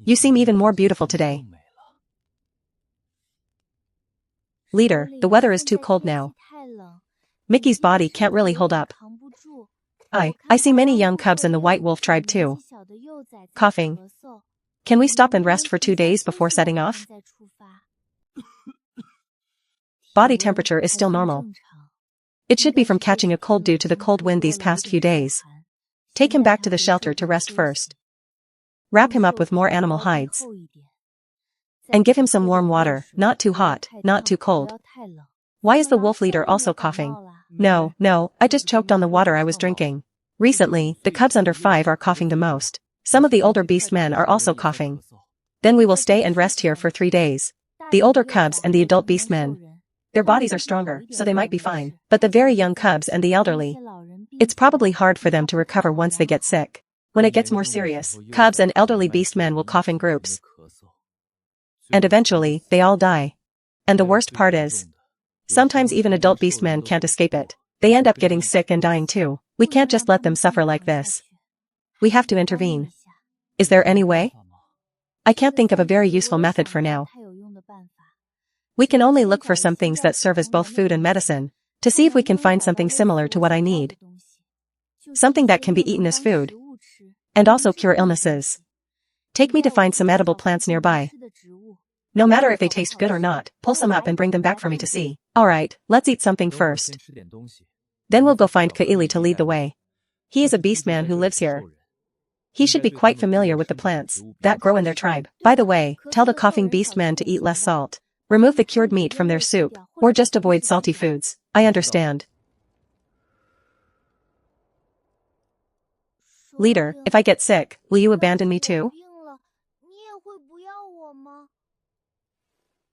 You seem even more beautiful today. Leader, the weather is too cold now. Mickey's body can't really hold up. I see many young cubs in the white wolf tribe too. Coughing. Can we stop and rest for 2 days before setting off? Body temperature is still normal. It should be from catching a cold due to the cold wind these past few days. Take him back to the shelter to rest first. Wrap him up with more animal hides. And give him some warm water, not too hot, not too cold. Why is the wolf leader also coughing? No, I just choked on the water I was drinking. Recently, the cubs under 5 are coughing the most. Some of the older beast men are also coughing. Then we will stay and rest here for 3 days. The older cubs and the adult beast men. Their bodies are stronger, so they might be fine. But the very young cubs and the elderly. It's probably hard for them to recover once they get sick. When it gets more serious, cubs and elderly beast men will cough in groups. And eventually, they all die. And the worst part is, sometimes even adult beast men can't escape it. They end up getting sick and dying too. We can't just let them suffer like this. We have to intervene. Is there any way? I can't think of a very useful method for now. We can only look for some things that serve as both food and medicine, to see if we can find something similar to what I need. Something that can be eaten as food. And also cure illnesses. Take me to find some edible plants nearby. No matter if they taste good or not, pull some up and bring them back for me to see. Alright, let's eat something first. Then we'll go find Kaili to lead the way. He is a beast man who lives here. He should be quite familiar with the plants that grow in their tribe. By the way, tell the coughing beast men to eat less salt. Remove the cured meat from their soup, or just avoid salty foods. I understand. Leader, if I get sick, will you abandon me too?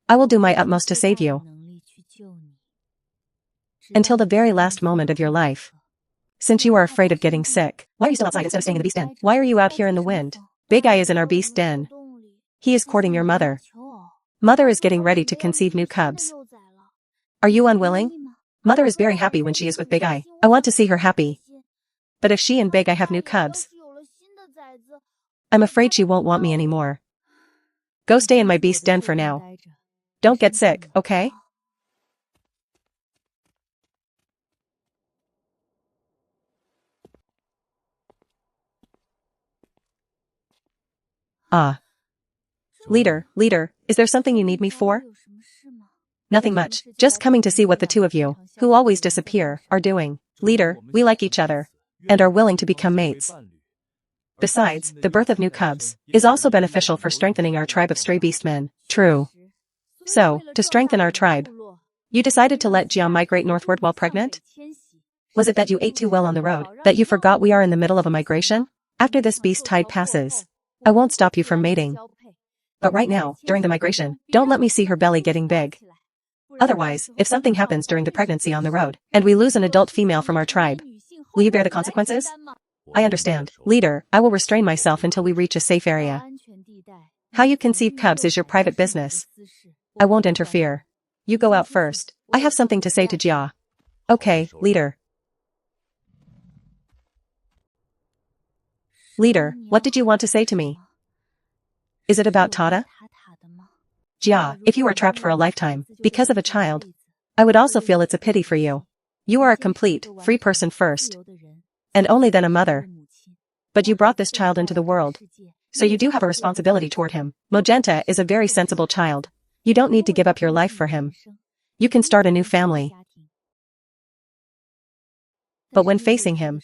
I will do my utmost to save you. Until the very last moment of your life. Since you are afraid of getting sick, why are you still outside instead of staying in the beast den? Why are you out here in the wind? Big Eye is in our beast den. He is courting your mother. Mother is getting ready to conceive new cubs. Are you unwilling? Mother is very happy when she is with Big Eye. I want to see her happy. But if she and Big Eye have new cubs, I'm afraid she won't want me anymore. Go stay in my beast den for now. Don't get sick, okay? Leader, is there something you need me for? Nothing much, just coming to see what the two of you, who always disappear, are doing. Leader, we like each other, and are willing to become mates. Besides, the birth of new cubs is also beneficial for strengthening our tribe of stray beastmen. True. So, to strengthen our tribe, you decided to let Jia migrate northward while pregnant? Was it that you ate too well on the road, that you forgot we are in the middle of a migration? After this beast tide passes, I won't stop you from mating. But right now, during the migration, don't let me see her belly getting big. Otherwise, if something happens during the pregnancy on the road, and we lose an adult female from our tribe, will you bear the consequences? I understand. Leader, I will restrain myself until we reach a safe area. How you conceive cubs is your private business. I won't interfere. You go out first. I have something to say to Jia. Okay, leader. Leader, what did you want to say to me? Is it about Tata? Jia, if you were trapped for a lifetime, because of a child, I would also feel it's a pity for you. You are a complete, free person first. And only then a mother. But you brought this child into the world. So you do have a responsibility toward him. Magenta is a very sensible child. You don't need to give up your life for him. You can start a new family. But when facing him,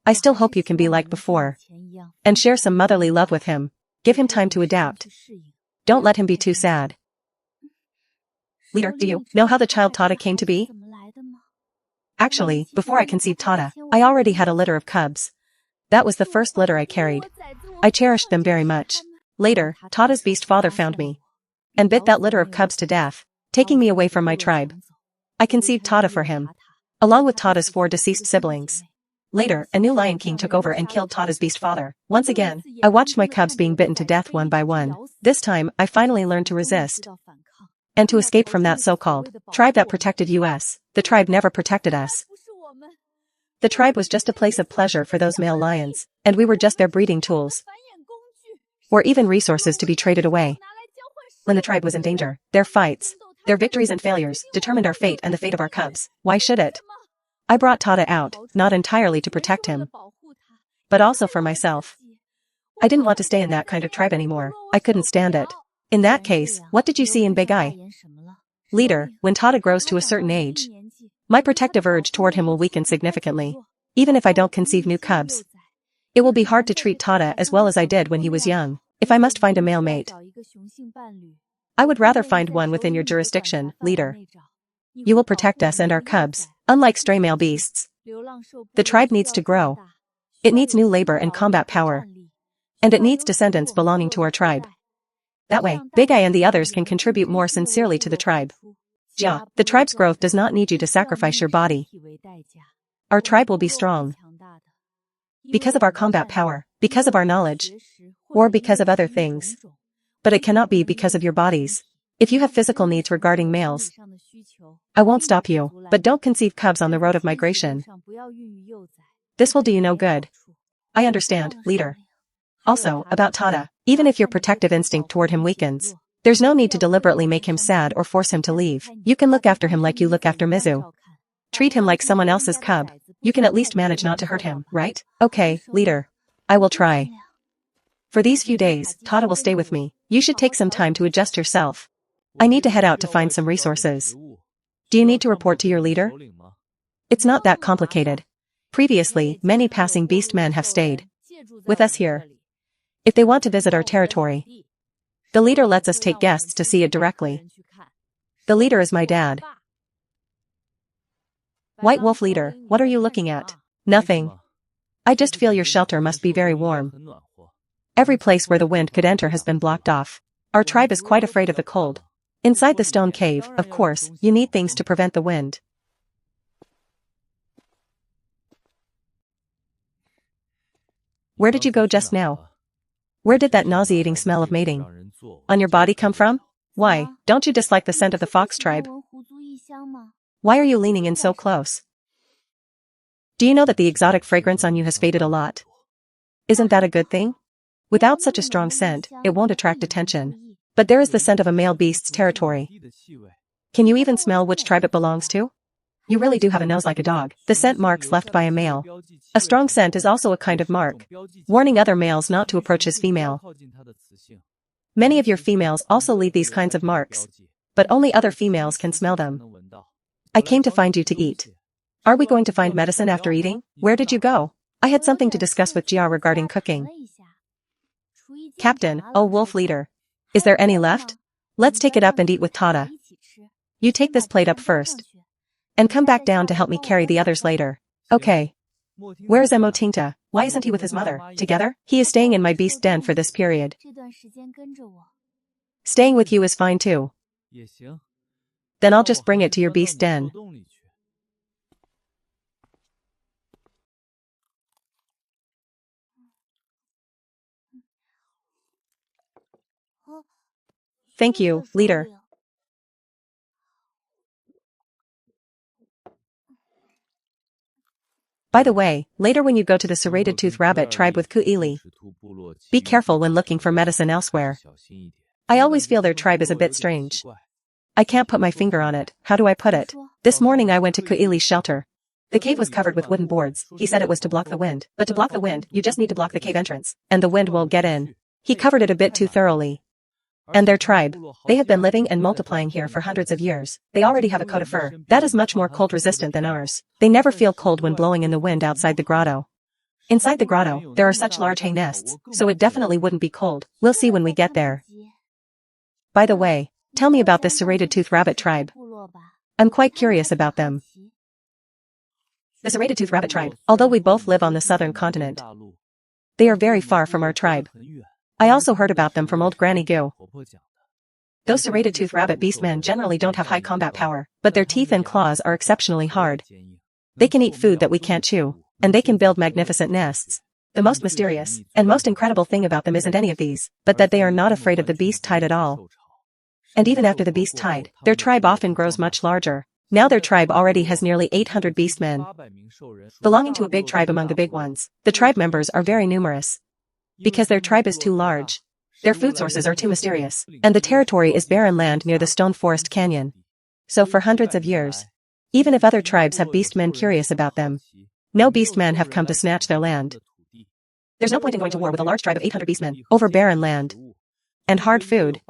I still hope you can be like before. And share some motherly love with him. Give him time to adapt. Don't let him be too sad. Leader, do you know how the child Tata came to be? Actually, before I conceived Tata, I already had a litter of cubs. That was the first litter I carried. I cherished them very much. Later, Tata's beast father found me. And bit that litter of cubs to death, taking me away from my tribe. I conceived Tata for him. Along with Tata's 4 deceased siblings. Later, a new Lion King took over and killed Tata's beast father. Once again, I watched my cubs being bitten to death one by one. This time, I finally learned to resist. And to escape from that so-called tribe that protected us. The tribe never protected us. The tribe was just a place of pleasure for those male lions, and we were just their breeding tools. or even resources to be traded away. When the tribe was in danger, their fights, their victories and failures, determined our fate and the fate of our cubs. Why should it? I brought Tada out, not entirely to protect him, but also for myself. I didn't want to stay in that kind of tribe anymore. I couldn't stand it. In that case, what did you see in Big Eye? Leader, when Tada grows to a certain age, my protective urge toward him will weaken significantly. Even if I don't conceive new cubs, it will be hard to treat Tada as well as I did when he was young. If I must find a male mate, I would rather find one within your jurisdiction, leader. You will protect us and our cubs, unlike stray male beasts. The tribe needs to grow. It needs new labor and combat power. And it needs descendants belonging to our tribe. That way, Big Eye and the others can contribute more sincerely to the tribe. Jia, the tribe's growth does not need you to sacrifice your body. Our tribe will be strong. Because of our combat power, because of our knowledge, or because of other things. But it cannot be because of your bodies. If you have physical needs regarding males, I won't stop you, but don't conceive cubs on the road of migration. This will do you no good. I understand, leader. Also, about Tada, even if your protective instinct toward him weakens, there's no need to deliberately make him sad or force him to leave. You can look after him like you look after Mizu. Treat him like someone else's cub. You can at least manage not to hurt him, right? Okay, leader. I will try. For these few days, Tada will stay with me. You should take some time to adjust yourself. I need to head out to find some resources. Do you need to report to your leader? It's not that complicated. Previously, many passing beast men have stayed with us here. If they want to visit our territory, the leader lets us take guests to see it directly. The leader is my dad. White Wolf leader, what are you looking at? Nothing. I just feel your shelter must be very warm. Every place where the wind could enter has been blocked off. Our tribe is quite afraid of the cold. Inside the stone cave, of course, you need things to prevent the wind. Where did you go just now? Where did that nauseating smell of mating on your body come from? Why, don't you dislike the scent of the fox tribe? Why are you leaning in so close? Do you know that the exotic fragrance on you has faded a lot? Isn't that a good thing? Without such a strong scent, it won't attract attention. But there is the scent of a male beast's territory. Can you even smell which tribe it belongs to? You really do have a nose like a dog. The scent marks left by a male. A strong scent is also a kind of mark, warning other males not to approach his female. Many of your females also leave these kinds of marks, but only other females can smell them. I came to find you to eat. Are we going to find medicine after eating? Where did you go? I had something to discuss with Jia regarding cooking. Captain, oh wolf leader. Is there any left? Let's take it up and eat with Tada. You take this plate up first. And come back down to help me carry the others later. Okay. Where is Emotinta? Why isn't he with his mother? Together? He is staying in my beast den for this period. Staying with you is fine too. Then I'll just bring it to your beast den. Thank you, leader. By the way, later when you go to the serrated tooth rabbit tribe with Kuili, be careful when looking for medicine elsewhere. I always feel their tribe is a bit strange. I can't put my finger on it. How do I put it? This morning I went to Kuili's shelter. The cave was covered with wooden boards. He said it was to block the wind. But to block the wind, you just need to block the cave entrance, and the wind won't get in. He covered it a bit too thoroughly. And their tribe, they have been living and multiplying here for hundreds of years. They already have a coat of fur that is much more cold resistant than ours. They never feel cold when blowing in the wind outside the grotto. Inside the grotto, there are such large hay nests, so it definitely wouldn't be cold. We'll see when we get there. By the way, tell me about this serrated tooth rabbit tribe. I'm quite curious about them. The serrated tooth rabbit tribe, although we both live on the southern continent, they are very far from our tribe. I also heard about them from old Granny Goo. Those serrated tooth rabbit beastmen generally don't have high combat power, but their teeth and claws are exceptionally hard. They can eat food that we can't chew, and they can build magnificent nests. The most mysterious and most incredible thing about them isn't any of these, but that they are not afraid of the beast tide at all. And even after the beast tide, their tribe often grows much larger. Now their tribe already has nearly 800 beastmen, belonging to a big tribe among the big ones. The tribe members are very numerous, because their tribe is too large. Their food sources are too mysterious, and the territory is barren land near the Stone Forest Canyon. So for hundreds of years, even if other tribes have beastmen curious about them, no beastmen have come to snatch their land. There's no point in going to war with a large tribe of 800 beastmen over barren land and hard food.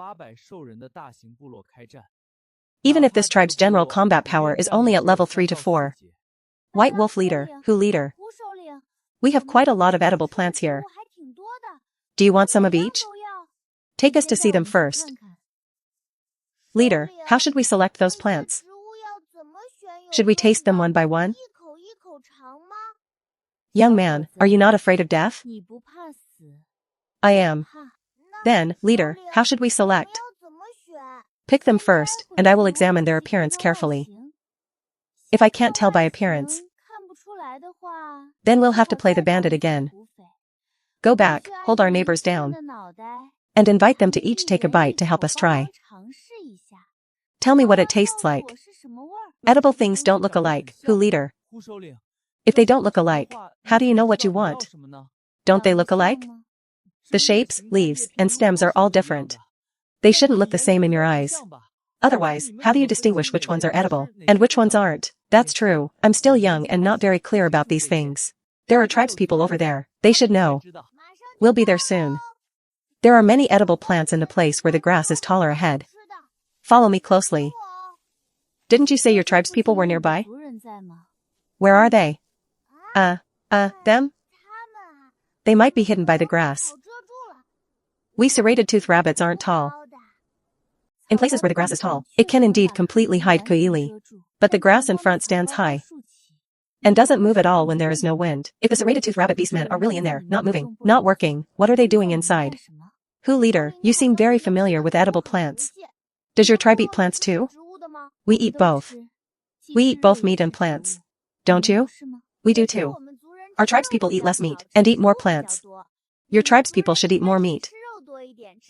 Even if this tribe's general combat power is only at level 3 to 4. White Wolf Leader, who leader? We have quite a lot of edible plants here. Do you want some of each? Take us to see them first. Leader, how should we select those plants? Should we taste them one by one? Young man, are you not afraid of death? I am. Then, leader, how should we select? Pick them first, and I will examine their appearance carefully. If I can't tell by appearance, then we'll have to play the bandit again. Go back, hold our neighbors down, and invite them to each take a bite to help us try. Tell me what it tastes like. Edible things don't look alike, who leader? If they don't look alike, how do you know what you want? Don't they look alike? The shapes, leaves, and stems are all different. They shouldn't look the same in your eyes. Otherwise, how do you distinguish which ones are edible, and which ones aren't? That's true, I'm still young and not very clear about these things. There are tribespeople over there, they should know. We'll be there soon. There are many edible plants in the place where the grass is taller ahead. Follow me closely. Didn't you say your tribespeople were nearby? Where are they? Them? They might be hidden by the grass. We serrated tooth rabbits aren't tall. In places where the grass is tall, it can indeed completely hide Kuili. But the grass in front stands high and doesn't move at all when there is no wind. If the serrated tooth rabbit beastmen are really in there, not moving, not working, what are they doing inside? Who leader, you seem very familiar with edible plants. Does your tribe eat plants too? We eat both. We eat both meat and plants. Don't you? We do too. Our tribespeople eat less meat and eat more plants. Your tribespeople should eat more meat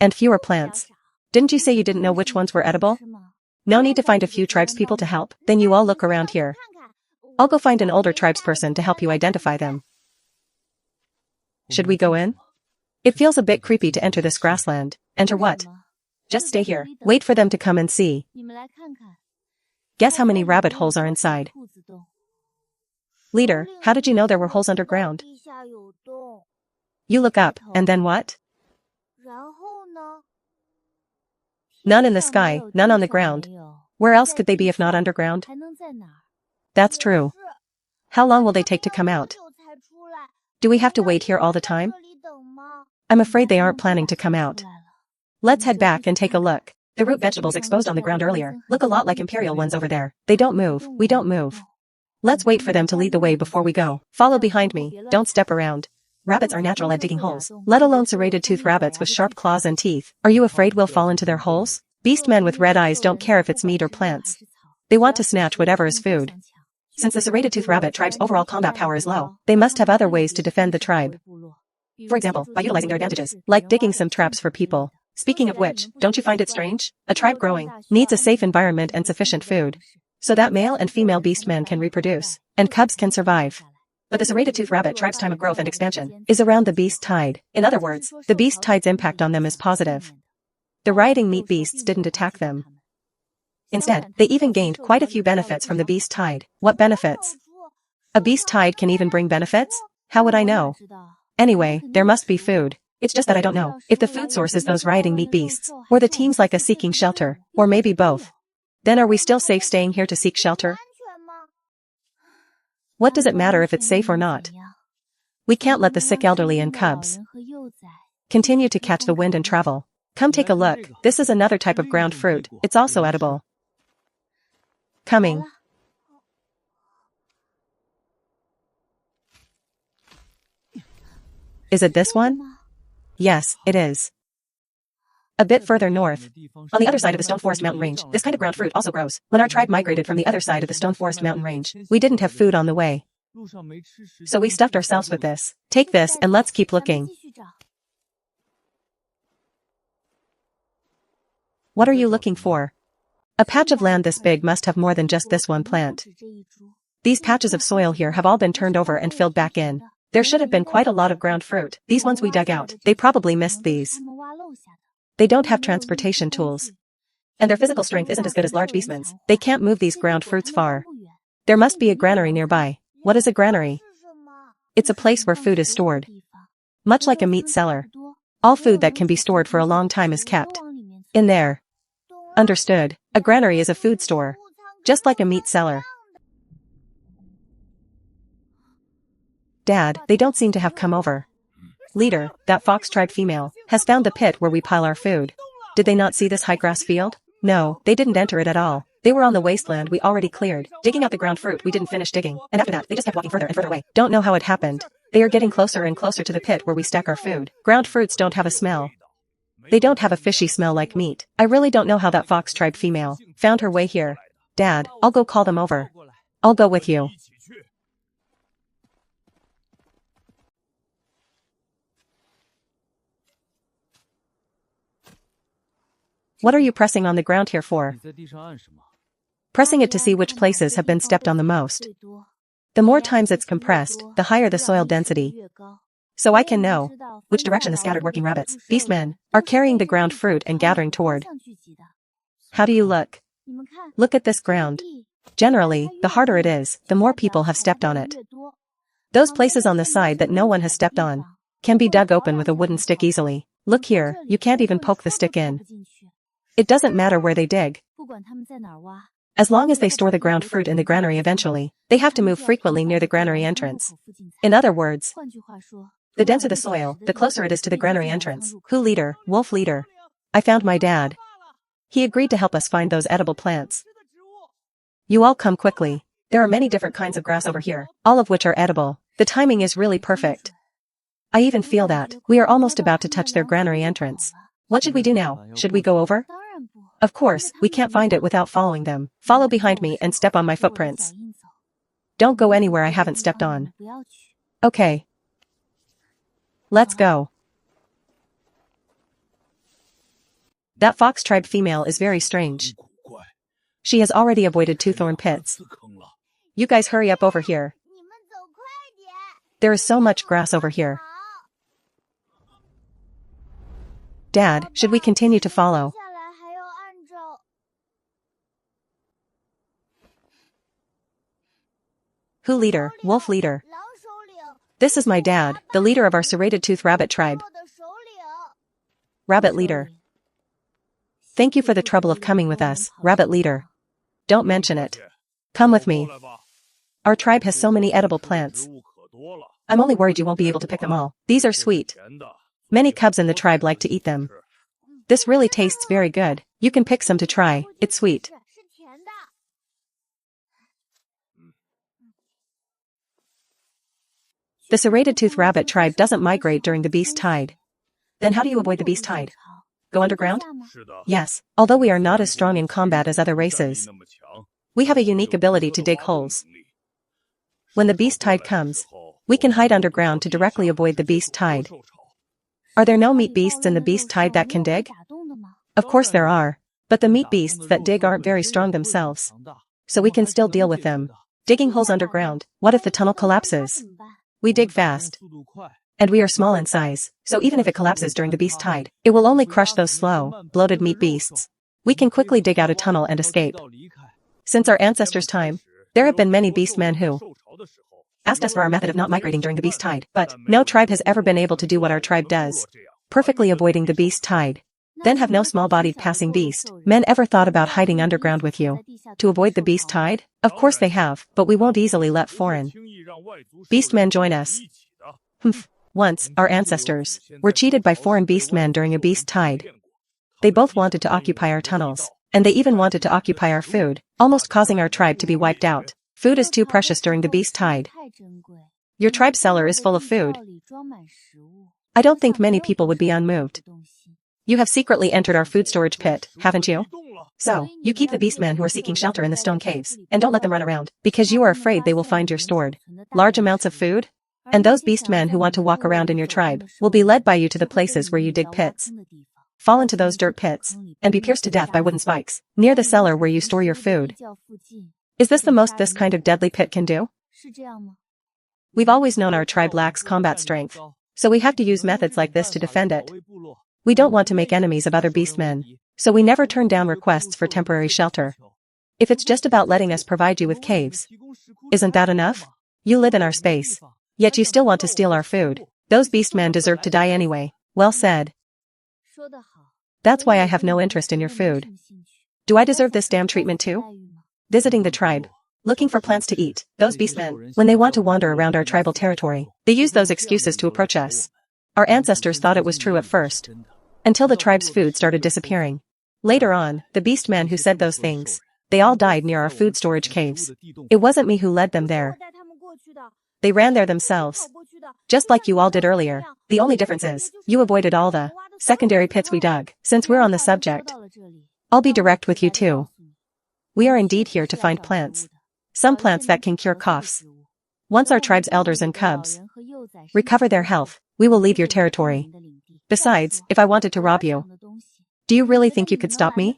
and fewer plants. Didn't you say you didn't know which ones were edible? No need to find a few tribespeople to help, then you all look around here. I'll go find an older tribesperson to help you identify them. Should we go in? It feels a bit creepy to enter this grassland. Enter what? Just stay here. Wait for them to come and see. Guess how many rabbit holes are inside? Leader, how did you know there were holes underground? You look up, and then what? None in the sky, none on the ground. Where else could they be if not underground? That's true. How long will they take to come out? Do we have to wait here all the time? I'm afraid they aren't planning to come out. Let's head back and take a look. The root vegetables exposed on the ground earlier look a lot like imperial ones over there. They don't move, we don't move. Let's wait for them to lead the way before we go. Follow behind me, don't step around. Rabbits are natural at digging holes, let alone serrated tooth rabbits with sharp claws and teeth. Are you afraid we'll fall into their holes? Beastmen with red eyes don't care if it's meat or plants. They want to snatch whatever is food. Since the serrated tooth rabbit tribe's overall combat power is low, they must have other ways to defend the tribe. For example, by utilizing their advantages, like digging some traps for people. Speaking of which, don't you find it strange? A tribe growing needs a safe environment and sufficient food, so that male and female beastmen can reproduce, and cubs can survive. But the serrated tooth rabbit tribe's time of growth and expansion is around the beast tide. In other words, the beast tide's impact on them is positive. The rioting meat beasts didn't attack them. Instead, they even gained quite a few benefits from the beast tide. What benefits? A beast tide can even bring benefits? How would I know? Anyway, there must be food. It's just that I don't know if the food source is those rioting meat beasts, or the teams like us seeking shelter, or maybe both. Then are we still safe staying here to seek shelter? What does it matter if it's safe or not? We can't let the sick elderly and cubs continue to catch the wind and travel. Come take a look. This is another type of ground fruit. It's also edible. Coming. Is it this one? Yes, it is. A bit further north, on the other side of the Stone Forest mountain range, this kind of ground fruit also grows. When our tribe migrated from the other side of the Stone Forest mountain range, we didn't have food on the way. So we stuffed ourselves with this. Take this and let's keep looking. What are you looking for? A patch of land this big must have more than just this one plant. These patches of soil here have all been turned over and filled back in. There should have been quite a lot of ground fruit. These ones we dug out, they probably missed these. They don't have transportation tools. And their physical strength isn't as good as large beastmen's. They can't move these ground fruits far. There must be a granary nearby. What is a granary? It's a place where food is stored. Much like a meat cellar. All food that can be stored for a long time is kept in there. Understood. A granary is a food store. Just like a meat cellar. Dad, they don't seem to have come over. Leader, that fox tribe female, has found the pit where we pile our food. Did they not see this high grass field? No, they didn't enter it at all. They were on the wasteland we already cleared, digging out the ground fruit we didn't finish digging, and after that, they just kept walking further and further away. Don't know how it happened. They are getting closer and closer to the pit where we stack our food. Ground fruits don't have a smell. They don't have a fishy smell like meat. I really don't know how that fox tribe female found her way here. Dad, I'll go call them over. I'll go with you. What are you pressing on the ground here for? Pressing it to see which places have been stepped on the most. The more times it's compressed, the higher the soil density. So I can know which direction the scattered working rabbits, beastmen, are carrying the ground fruit and gathering toward. How do you look? Look at this ground. Generally, the harder it is, the more people have stepped on it. Those places on the side that no one has stepped on can be dug open with a wooden stick easily. Look here, you can't even poke the stick in. It doesn't matter where they dig. As long as they store the ground fruit in the granary eventually, they have to move frequently near the granary entrance. In other words, the denser the soil, the closer it is to the granary entrance. Who leader? Wolf leader. I found my dad. He agreed to help us find those edible plants. You all come quickly. There are many different kinds of grass over here, all of which are edible. The timing is really perfect. I even feel that we are almost about to touch their granary entrance. What should we do now? Should we go over? Of course, we can't find it without following them. Follow behind me and step on my footprints. Don't go anywhere I haven't stepped on. Okay. Let's go. That fox tribe female is very strange. She has already avoided two thorn pits. You guys hurry up over here. There is so much grass over here. Dad, should we continue to follow? Who leader? Wolf leader. This is my dad, the leader of our serrated tooth rabbit tribe. Rabbit leader. Thank you for the trouble of coming with us, rabbit leader. Don't mention it. Come with me. Our tribe has so many edible plants. I'm only worried you won't be able to pick them all. These are sweet. Many cubs in the tribe like to eat them. This really tastes very good. You can pick some to try. It's sweet. The serrated tooth rabbit tribe doesn't migrate during the beast tide. Then how do you avoid the beast tide? Go underground? Yes, although we are not as strong in combat as other races. We have a unique ability to dig holes. When the beast tide comes, we can hide underground to directly avoid the beast tide. Are there no meat beasts in the beast tide that can dig? Of course there are, but the meat beasts that dig aren't very strong themselves. So we can still deal with them. Digging holes underground, what if the tunnel collapses? We dig fast. And we are small in size, so even if it collapses during the beast tide, it will only crush those slow, bloated meat beasts. We can quickly dig out a tunnel and escape. Since our ancestors' time, there have been many beastmen who asked us for our method of not migrating during the beast tide, but no tribe has ever been able to do what our tribe does, perfectly avoiding the beast tide. Then have no small-bodied passing beast men ever thought about hiding underground with you to avoid the beast tide? Of course they have, but we won't easily let foreign beastmen join us. Once, our ancestors were cheated by foreign beastmen during a beast tide. They both wanted to occupy our tunnels, and they even wanted to occupy our food, almost causing our tribe to be wiped out. Food is too precious during the beast tide. Your tribe cellar is full of food. I don't think many people would be unmoved. You have secretly entered our food storage pit, haven't you? So, you keep the beastmen who are seeking shelter in the stone caves, and don't let them run around, because you are afraid they will find your stored large amounts of food? And those beastmen who want to walk around in your tribe will be led by you to the places where you dig pits. Fall into those dirt pits, and be pierced to death by wooden spikes, near the cellar where you store your food. Is this the most this kind of deadly pit can do? We've always known our tribe lacks combat strength, so we have to use methods like this to defend it. We don't want to make enemies of other beastmen, so we never turn down requests for temporary shelter. If it's just about letting us provide you with caves, isn't that enough? You live in our space, yet you still want to steal our food. Those beastmen deserve to die anyway. Well said. That's why I have no interest in your food. Do I deserve this damn treatment too? Visiting the tribe, looking for plants to eat. Those beastmen, when they want to wander around our tribal territory, they use those excuses to approach us. Our ancestors thought it was true at first, until the tribe's food started disappearing. Later on, the beastmen who said those things, they all died near our food storage caves. It wasn't me who led them there. They ran there themselves, just like you all did earlier. The only difference is, you avoided all the secondary pits we dug. Since we're on the subject, I'll be direct with you too. We are indeed here to find plants. Some plants that can cure coughs. Once our tribe's elders and cubs recover their health, we will leave your territory. Besides, if I wanted to rob you, do you really think you could stop me?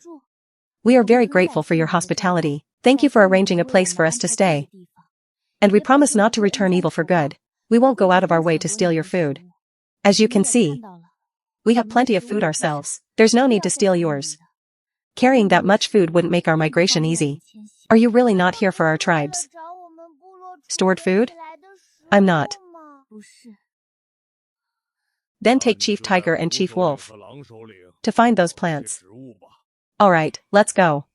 We are very grateful for your hospitality. Thank you for arranging a place for us to stay. And we promise not to return evil for good. We won't go out of our way to steal your food. As you can see, we have plenty of food ourselves. There's no need to steal yours. Carrying that much food wouldn't make our migration easy. Are you really not here for our tribes? Stored food? I'm not. Then take Chief Tiger and Chief Wolf to find those plants. Alright, let's go.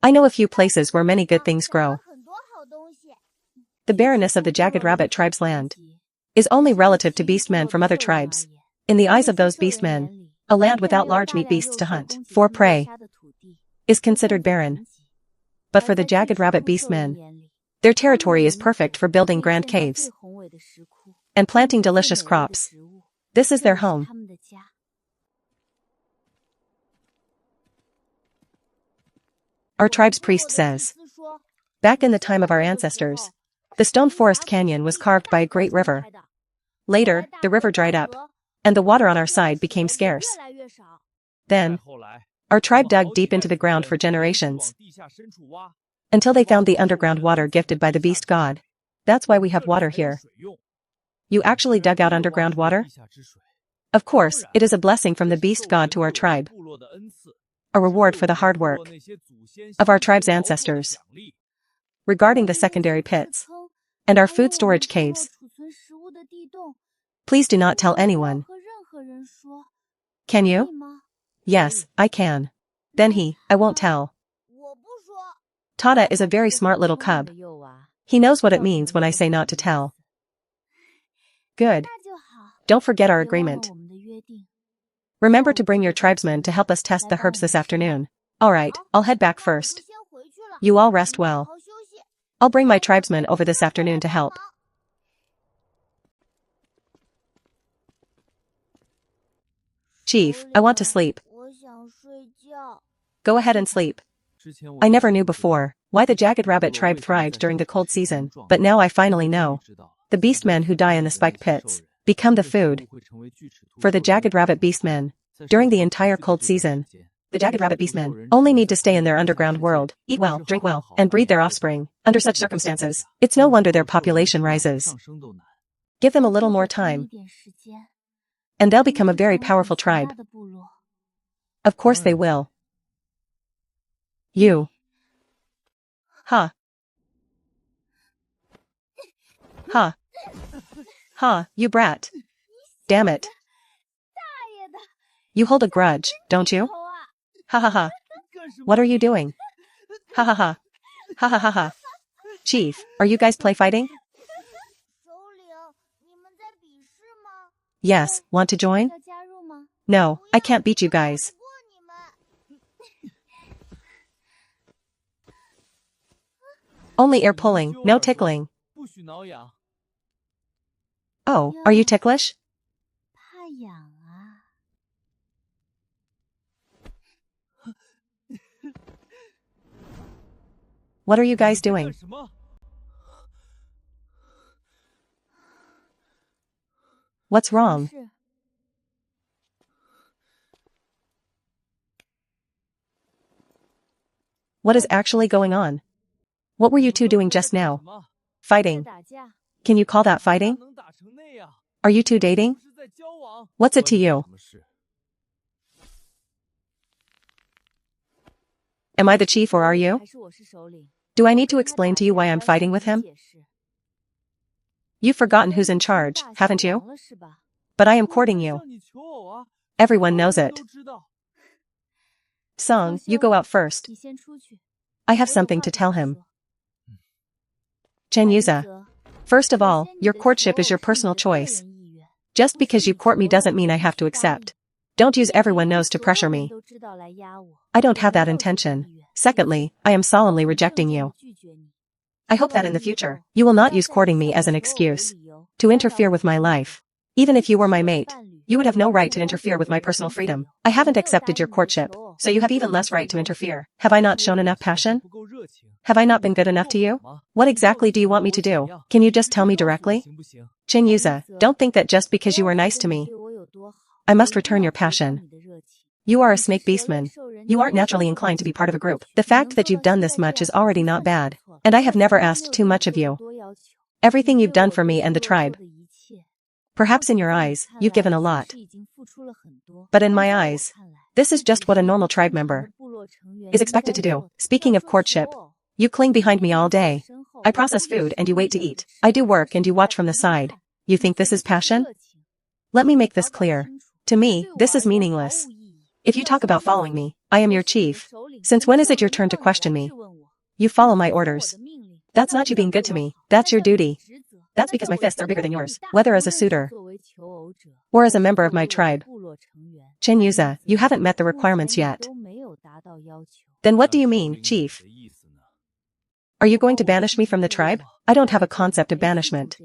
I know a few places where many good things grow. The barrenness of the Jagged Rabbit tribe's land is only relative to beastmen from other tribes. In the eyes of those beastmen, a land without large meat beasts to hunt for prey is considered barren. But for the Jagged Rabbit beastmen, their territory is perfect for building grand caves and planting delicious crops. This is their home. Our tribe's priest says, back in the time of our ancestors, the stone forest canyon was carved by a great river. Later, the river dried up, and the water on our side became scarce. Then, our tribe dug deep into the ground for generations, until they found the underground water gifted by the beast god. That's why we have water here. You actually dug out underground water? Of course, it is a blessing from the beast god to our tribe. A reward for the hard work of our tribe's ancestors. Regarding the secondary pits and our food storage caves, please do not tell anyone. Can you? Yes, I can. Then I won't tell. Tata is a very smart little cub. He knows what it means when I say not to tell. Good. Don't forget our agreement. Remember to bring your tribesmen to help us test the herbs this afternoon. Alright, I'll head back first. You all rest well. I'll bring my tribesmen over this afternoon to help. Chief, I want to sleep. Go ahead and sleep. I never knew before why the Jagged Rabbit tribe thrived during the cold season, but now I finally know. The beastmen who die in the spiked pits become the food for the Jagged Rabbit beastmen. During the entire cold season, the Jagged Rabbit beastmen only need to stay in their underground world, eat well, drink well, and breed their offspring. Under such circumstances, it's no wonder their population rises. Give them a little more time, and they'll become a very powerful tribe. Of course they will. You. Ha. Ha. Ha, you brat. Damn it. You hold a grudge, don't you? Ha ha ha. What are you doing? Ha ha ha. Ha ha ha ha. Chief, are you guys play fighting? Yes, want to join? No, I can't beat you guys. Only ear pulling, no tickling. Oh, are you ticklish? What are you guys doing? What's wrong? What is actually going on? What were you two doing just now? Fighting. Can you call that fighting? Are you two dating? What's it to you? Am I the chief or are you? Do I need to explain to you why I'm fighting with him? You've forgotten who's in charge, haven't you? But I am courting you. Everyone knows it. Song, you go out first. I have something to tell him. Chen Yuza. First of all, your courtship is your personal choice. Just because you court me doesn't mean I have to accept. Don't use everyone knows to pressure me. I don't have that intention. Secondly, I am solemnly rejecting you. I hope that in the future, you will not use courting me as an excuse to interfere with my life. Even if you were my mate, you would have no right to interfere with my personal freedom. I haven't accepted your courtship, so you have even less right to interfere. Have I not shown enough passion? Have I not been good enough to you? What exactly do you want me to do? Can you just tell me directly? Chen Yuza, don't think that just because you are nice to me, I must return your passion. You are a snake beastman. You aren't naturally inclined to be part of a group. The fact that you've done this much is already not bad, and I have never asked too much of you. Everything you've done for me and the tribe. Perhaps in your eyes, you've given a lot. But in my eyes, this is just what a normal tribe member is expected to do. Speaking of courtship, you cling behind me all day. I process food and you wait to eat. I do work and you watch from the side. You think this is passion? Let me make this clear. To me, this is meaningless. If you talk about following me, I am your chief. Since when is it your turn to question me? You follow my orders. That's not you being good to me. That's your duty. That's because my fists are bigger than yours, whether as a suitor or as a member of my tribe. Chen Yuza, you haven't met the requirements yet. Then what do you mean, chief? Are you going to banish me from the tribe? I don't have a concept of banishment.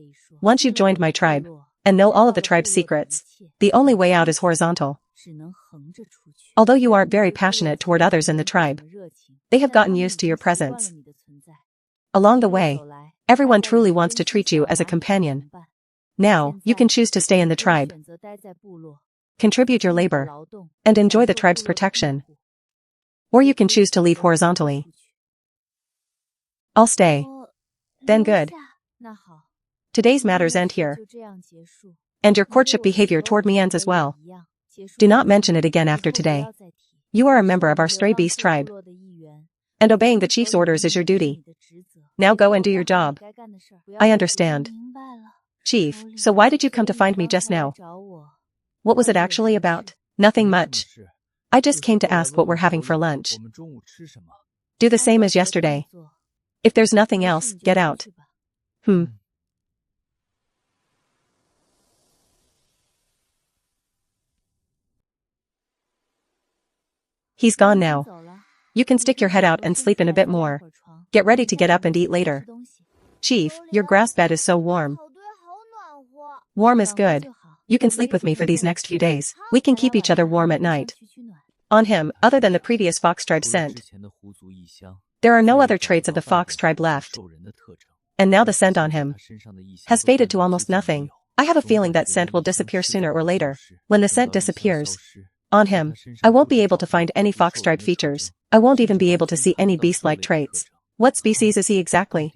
Once you've joined my tribe and know all of the tribe's secrets, the only way out is horizontal. Although you aren't very passionate toward others in the tribe, they have gotten used to your presence. Along the way, everyone truly wants to treat you as a companion. Now, you can choose to stay in the tribe, contribute your labor, and enjoy the tribe's protection. Or you can choose to leave horizontally. I'll stay. Then good. Today's matters end here. And your courtship behavior toward me ends as well. Do not mention it again after today. You are a member of our stray beast tribe. And obeying the chief's orders is your duty. Now go and do your job. I understand. Chief, so why did you come to find me just now? What was it actually about? Nothing much. I just came to ask what we're having for lunch. Do the same as yesterday. If there's nothing else, get out. He's gone now. You can stick your head out and sleep in a bit more. Get ready to get up and eat later. Chief, your grass bed is so warm. Warm is good. You can sleep with me for these next few days. We can keep each other warm at night. On him, other than the previous fox tribe scent, there are no other traits of the fox tribe left. And now the scent on him has faded to almost nothing. I have a feeling that scent will disappear sooner or later. When the scent disappears, on him, I won't be able to find any fox tribe features. I won't even be able to see any beast-like traits. What species is he exactly?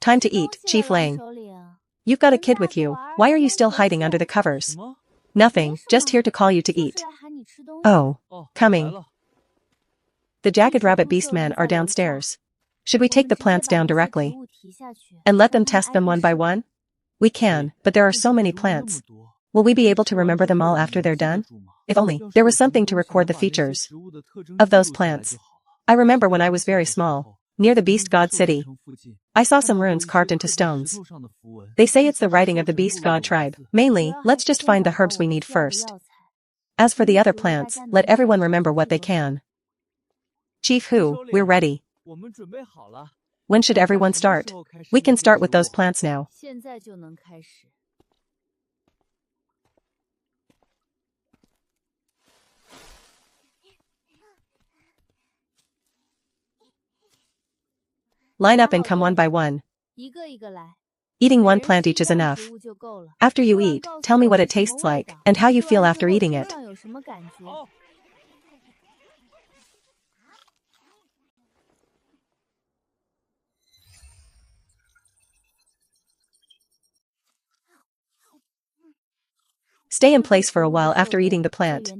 Time to eat, Chief Lang. You've got a kid with you. Why are you still hiding under the covers? Nothing, just here to call you to eat. Oh, coming. The jagged rabbit beastmen are downstairs. Should we take the plants down directly and let them test them one by one? We can, but there are so many plants. Will we be able to remember them all after they're done? If only there was something to record the features of those plants. I remember when I was very small, near the beast god city, I saw some runes carved into stones. They say it's the writing of the beast god tribe. Mainly, let's just find the herbs we need first. As for the other plants, let everyone remember what they can. Chief Hu, we're ready. When should everyone start? We can start with those plants now. Line up and come one by one. Eating one plant each is enough. After you eat, tell me what it tastes like, and how you feel after eating it. Stay in place for a while after eating the plant.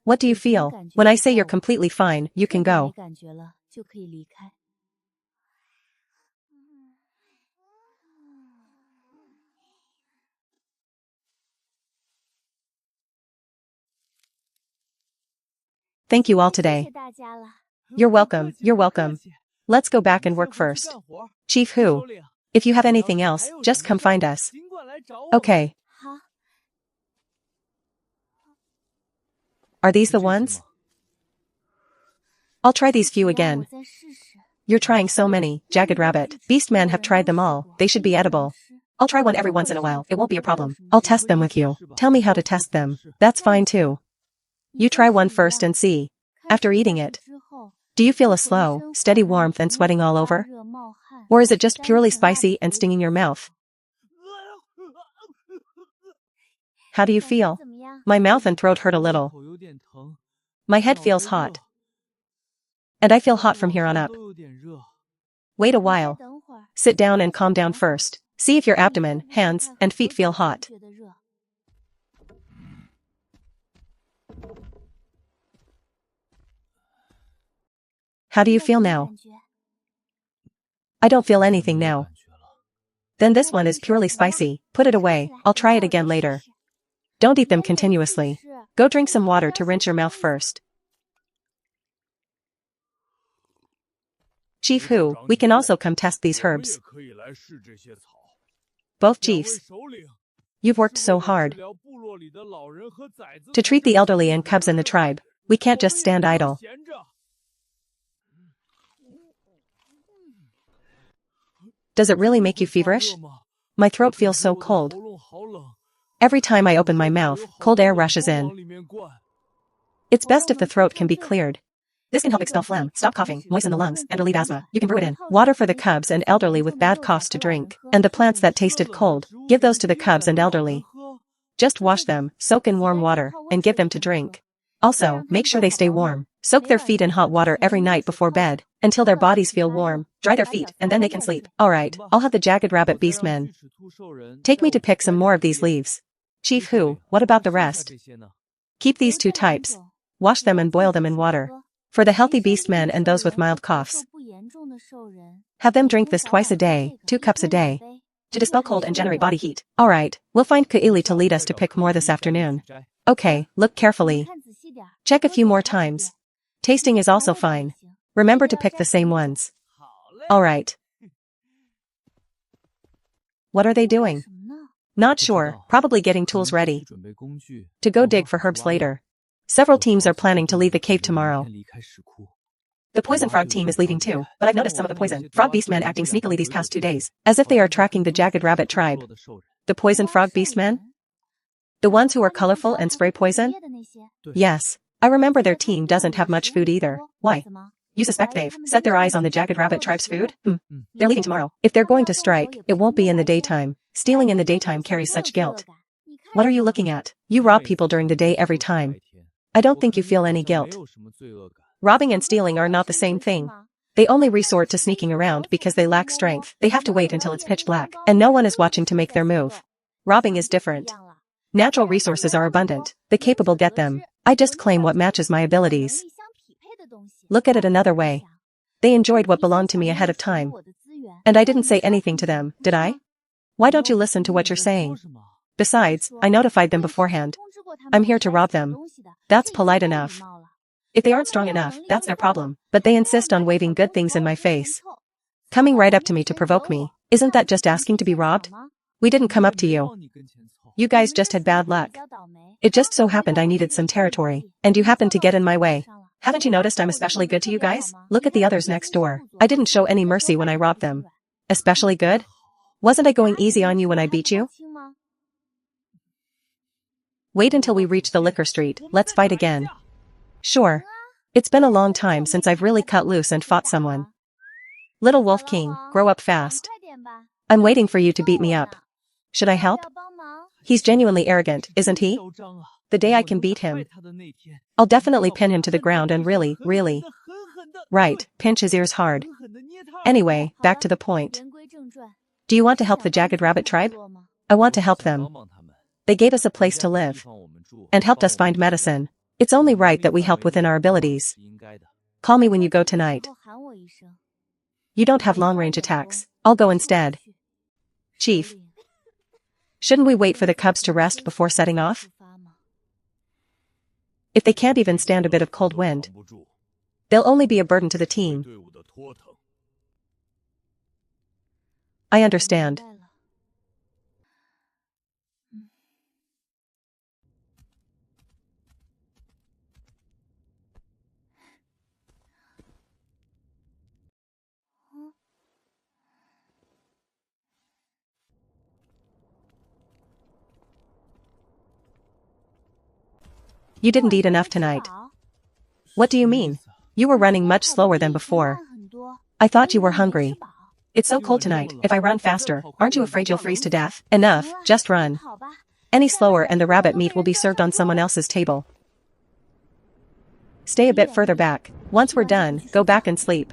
What do you feel? When I say you're completely fine, you can go. Thank you all today. You're welcome, you're welcome. Let's go back and work first. Chief Hu. If you have anything else, just come find us. Okay. Are these the ones? I'll try these few again. You're trying so many, Jagged Rabbit. Beastman have tried them all, they should be edible. I'll try one every once in a while, it won't be a problem. I'll test them with you. Tell me how to test them. That's fine too. You try one first and see. After eating it. Do you feel a slow, steady warmth and sweating all over? Or is it just purely spicy and stinging your mouth? How do you feel? My mouth and throat hurt a little. My head feels hot. And I feel hot from here on up. Wait a while. Sit down and calm down first. See if your abdomen, hands, and feet feel hot. How do you feel now? I don't feel anything now. Then this one is purely spicy. Put it away, I'll try it again later. Don't eat them continuously. Go drink some water to rinse your mouth first. Chief Hu, we can also come test these herbs. Both chiefs. You've worked so hard. To treat the elderly and cubs in the tribe, we can't just stand idle. Does it really make you feverish? My throat feels so cold. Every time I open my mouth, cold air rushes in. It's best if the throat can be cleared. This can help expel phlegm, stop coughing, moisten the lungs, and relieve asthma. You can brew it in. Water for the cubs and elderly with bad coughs to drink. And the plants that tasted cold, give those to the cubs and elderly. Just wash them, soak in warm water, and give them to drink. Also, make sure they stay warm. Soak their feet in hot water every night before bed, until their bodies feel warm. Dry their feet, and then they can sleep. Alright, I'll have the Jagged Rabbit Beastmen. Take me to pick some more of these leaves. Chief Hu, what about the rest? Keep these two types. Wash them and boil them in water. For the healthy beastmen and those with mild coughs. Have them drink this twice a day, 2 cups a day. To dispel cold and generate body heat. Alright, we'll find Kaili to lead us to pick more this afternoon. Okay, look carefully. Check a few more times. Tasting is also fine. Remember to pick the same ones. Alright. What are they doing? Not sure, probably getting tools ready. To go dig for herbs later. Several teams are planning to leave the cave tomorrow. The Poison Frog team is leaving too, but I've noticed some of the Poison Frog Beastmen acting sneakily these past 2 days, as if they are tracking the Jagged Rabbit tribe. The Poison Frog Beastmen? The ones who are colorful and spray poison? Yes. I remember their team doesn't have much food either. Why? You suspect they've set their eyes on the Jagged Rabbit tribe's food? They're leaving tomorrow. If they're going to strike, it won't be in the daytime. Stealing in the daytime carries such guilt. What are you looking at? You rob people during the day every time. I don't think you feel any guilt. Robbing and stealing are not the same thing. They only resort to sneaking around because they lack strength. They have to wait until it's pitch black, and no one is watching to make their move. Robbing is different. Natural resources are abundant. The capable get them. I just claim what matches my abilities. Look at it another way. They enjoyed what belonged to me ahead of time. And I didn't say anything to them, did I? Why don't you listen to what you're saying? Besides, I notified them beforehand. I'm here to rob them. That's polite enough. If they aren't strong enough, that's their problem. But they insist on waving good things in my face. Coming right up to me to provoke me. Isn't that just asking to be robbed? We didn't come up to you. You guys just had bad luck. It just so happened I needed some territory, and you happened to get in my way. Haven't you noticed I'm especially good to you guys? Look at the others next door. I didn't show any mercy when I robbed them. Especially good? Wasn't I going easy on you when I beat you? Wait until we reach the liquor street, let's fight again. Sure. It's been a long time since I've really cut loose and fought someone. Little Wolf King, grow up fast. I'm waiting for you to beat me up. Should I help? He's genuinely arrogant, isn't he? The day I can beat him, I'll definitely pin him to the ground and really. Right, pinch his ears hard. Anyway, back to the point. Do you want to help the Jagged Rabbit tribe? I want to help them. They gave us a place to live and helped us find medicine. It's only right that we help within our abilities. Call me when you go tonight. You don't have long-range attacks. I'll go instead. Chief, shouldn't we wait for the cubs to rest before setting off? If they can't even stand a bit of cold wind, they'll only be a burden to the team. I understand. You didn't eat enough tonight. What do you mean? You were running much slower than before. I thought you were hungry. It's so cold tonight. If I run faster, aren't you afraid you'll freeze to death? Enough, just run. Any slower and the rabbit meat will be served on someone else's table. Stay a bit further back. Once we're done, go back and sleep.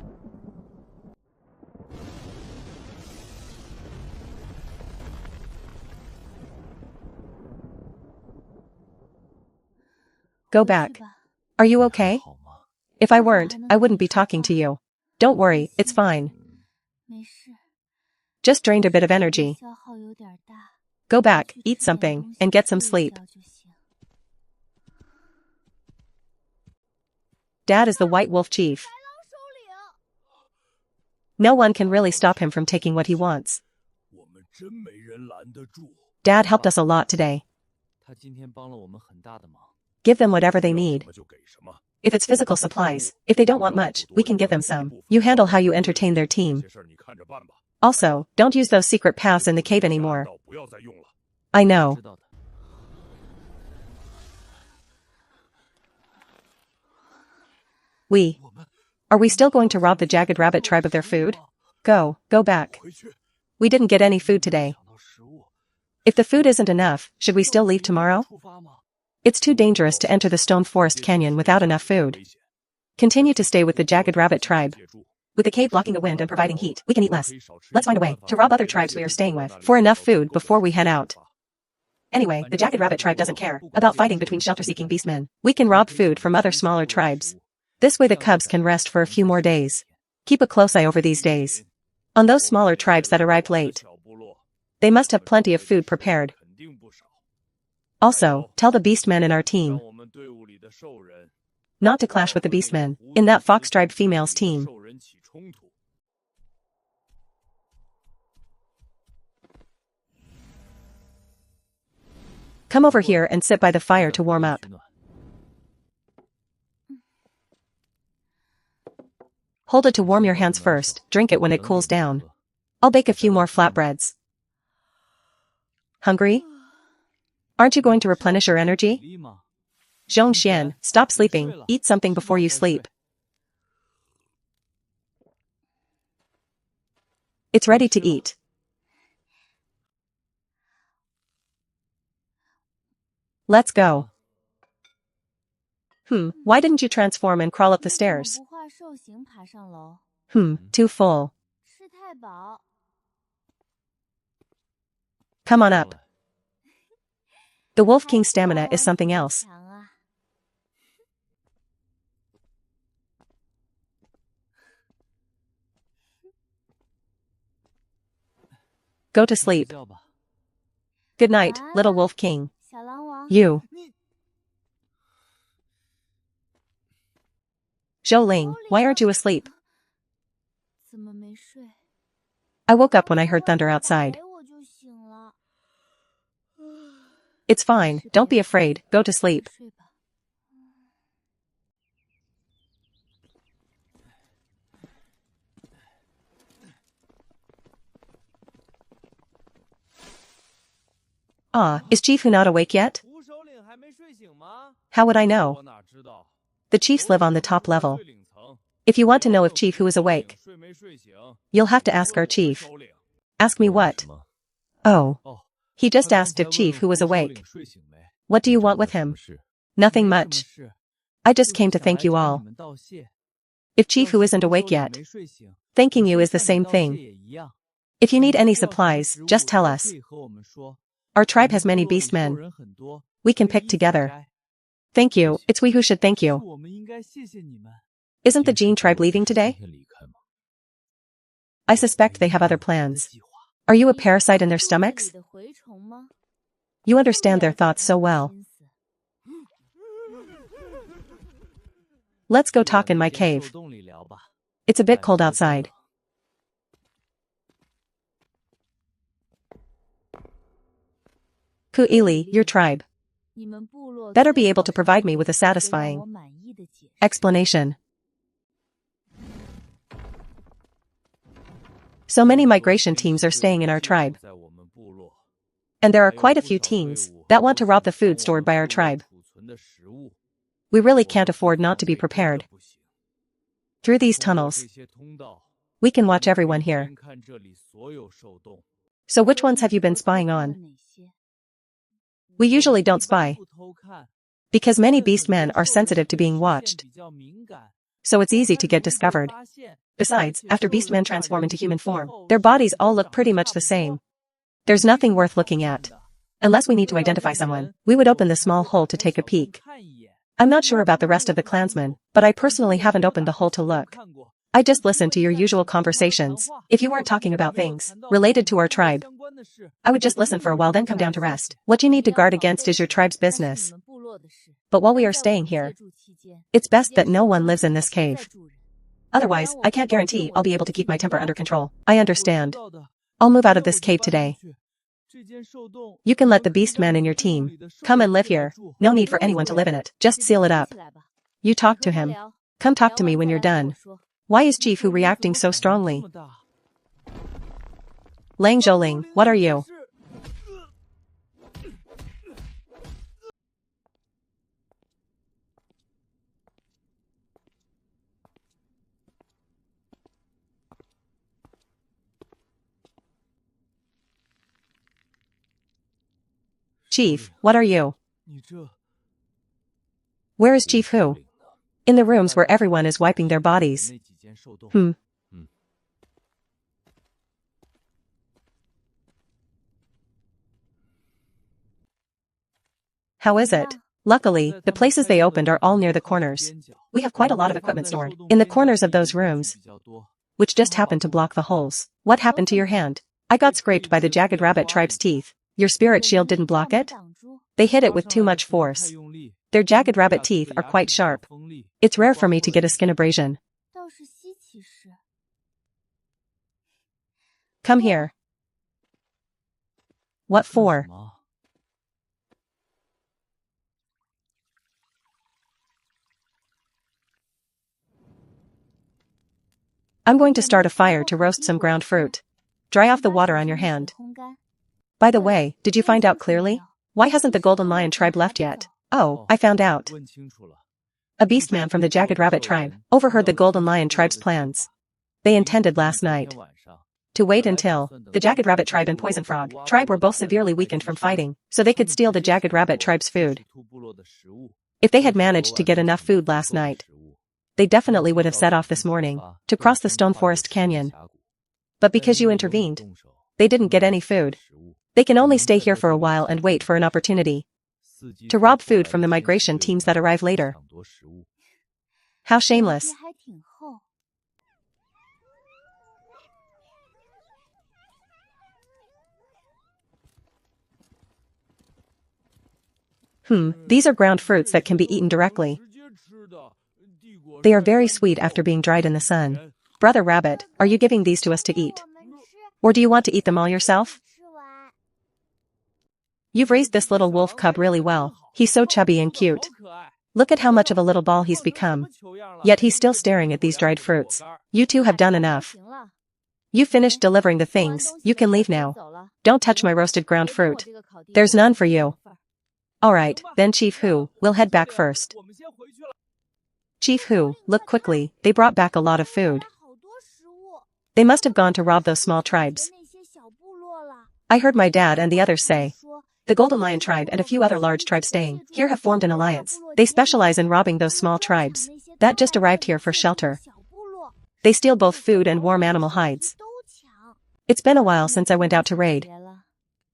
Go back. Are you okay? If I weren't, I wouldn't be talking to you. Don't worry, it's fine. Just drained a bit of energy. Go back, eat something, and get some sleep. Dad is the White Wolf Chief. No one can really stop him from taking what he wants. Dad helped us a lot today. Give them whatever they need. If it's physical supplies, if they don't want much, we can give them some. You handle how you entertain their team. Also, don't use those secret paths in the cave anymore. I know. Are we still going to rob the Jagged Rabbit tribe of their food? Go back. We didn't get any food today. If the food isn't enough, should we still leave tomorrow? It's too dangerous to enter the Stone Forest Canyon without enough food. Continue to stay with the Jagged Rabbit tribe. With the cave blocking the wind and providing heat, we can eat less. Let's find a way to rob other tribes we are staying with for enough food before we head out. Anyway, the Jagged Rabbit tribe doesn't care about fighting between shelter-seeking beastmen. We can rob food from other smaller tribes. This way the cubs can rest for a few more days. Keep a close eye over these days. On those smaller tribes that arrived late. They must have plenty of food prepared. Also, tell the beastmen in our team not to clash with the beastmen in that fox tribe female's team. Come over here and sit by the fire to warm up. Hold it to warm your hands first, drink it when it cools down. I'll bake a few more flatbreads. Hungry? Aren't you going to replenish your energy? Zhongxian, stop sleeping, eat something before you sleep. It's ready to eat. Let's go. Why didn't you transform and crawl up the stairs? Too full. Come on up. The Wolf King's stamina is something else. Go to sleep. Good night, little Wolf King. You. Zhou, why aren't you asleep? I woke up when I heard thunder outside. It's fine, don't be afraid, go to sleep. Is Chief Hu not awake yet? How would I know? The chiefs live on the top level. If you want to know if Chief Hu is awake, you'll have to ask our chief. Ask me what? Oh. He just asked if Chief Hu was awake. What do you want with him? Nothing much. I just came to thank you all. If Chief Hu isn't awake yet, thanking you is the same thing. If you need any supplies, just tell us. Our tribe has many beastmen. We can pick together. Thank you, it's we who should thank you. Isn't the Jean tribe leaving today? I suspect they have other plans. Are you a parasite in their stomachs? You understand their thoughts so well. Let's go talk in my cave. It's a bit cold outside. Kuili, your tribe. Better be able to provide me with a satisfying explanation. So many migration teams are staying in our tribe. And there are quite a few teams that want to rob the food stored by our tribe. We really can't afford not to be prepared. Through these tunnels, we can watch everyone here. So which ones have you been spying on? We usually don't spy, because many beastmen are sensitive to being watched. So it's easy to get discovered. Besides, after beastmen transform into human form, their bodies all look pretty much the same. There's nothing worth looking at. Unless we need to identify someone, we would open the small hole to take a peek. I'm not sure about the rest of the clansmen, but I personally haven't opened the hole to look. I just listened to your usual conversations. If you weren't talking about things related to our tribe, I would just listen for a while then come down to rest. What you need to guard against is your tribe's business. But while we are staying here, it's best that no one lives in this cave. Otherwise, I can't guarantee I'll be able to keep my temper under control. I understand. I'll move out of this cave today. You can let the beastman in your team come and live here. No need for anyone to live in it. Just seal it up. You talk to him. Come talk to me when you're done. Why is Chief Hu reacting so strongly? Lang Zhouling, what are you? Chief, what are you? Where is Chief Hu? In the rooms where everyone is wiping their bodies. How is it? Luckily, the places they opened are all near the corners. We have quite a lot of equipment stored in the corners of those rooms, which just happened to block the holes. What happened to your hand? I got scraped by the jagged rabbit tribe's teeth. Your spirit shield didn't block it? They hit it with too much force. Their jagged rabbit teeth are quite sharp. It's rare for me to get a skin abrasion. Come here. What for? I'm going to start a fire to roast some ground fruit. Dry off the water on your hand. By the way, did you find out clearly? Why hasn't the Golden Lion tribe left yet? Oh, I found out. A beastman from the Jagged Rabbit tribe overheard the Golden Lion tribe's plans. They intended last night to wait until the Jagged Rabbit tribe and Poison Frog tribe were both severely weakened from fighting, so they could steal the Jagged Rabbit tribe's food. If they had managed to get enough food last night, they definitely would have set off this morning to cross the Stone Forest Canyon. But because you intervened, they didn't get any food. They can only stay here for a while and wait for an opportunity to rob food from the migration teams that arrive later. How shameless. These are ground fruits that can be eaten directly. They are very sweet after being dried in the sun. Brother Rabbit, are you giving these to us to eat? Or do you want to eat them all yourself? You've raised this little wolf cub really well. He's so chubby and cute. Look at how much of a little ball he's become. Yet he's still staring at these dried fruits. You two have done enough. You finished delivering the things, you can leave now. Don't touch my roasted ground fruit. There's none for you. Alright, then Chief Hu, we'll head back first. Chief Hu, look quickly, they brought back a lot of food. They must have gone to rob those small tribes. I heard my dad and the others say, the Golden Lion tribe and a few other large tribes staying here have formed an alliance. They specialize in robbing those small tribes that just arrived here for shelter. They steal both food and warm animal hides. It's been a while since I went out to raid.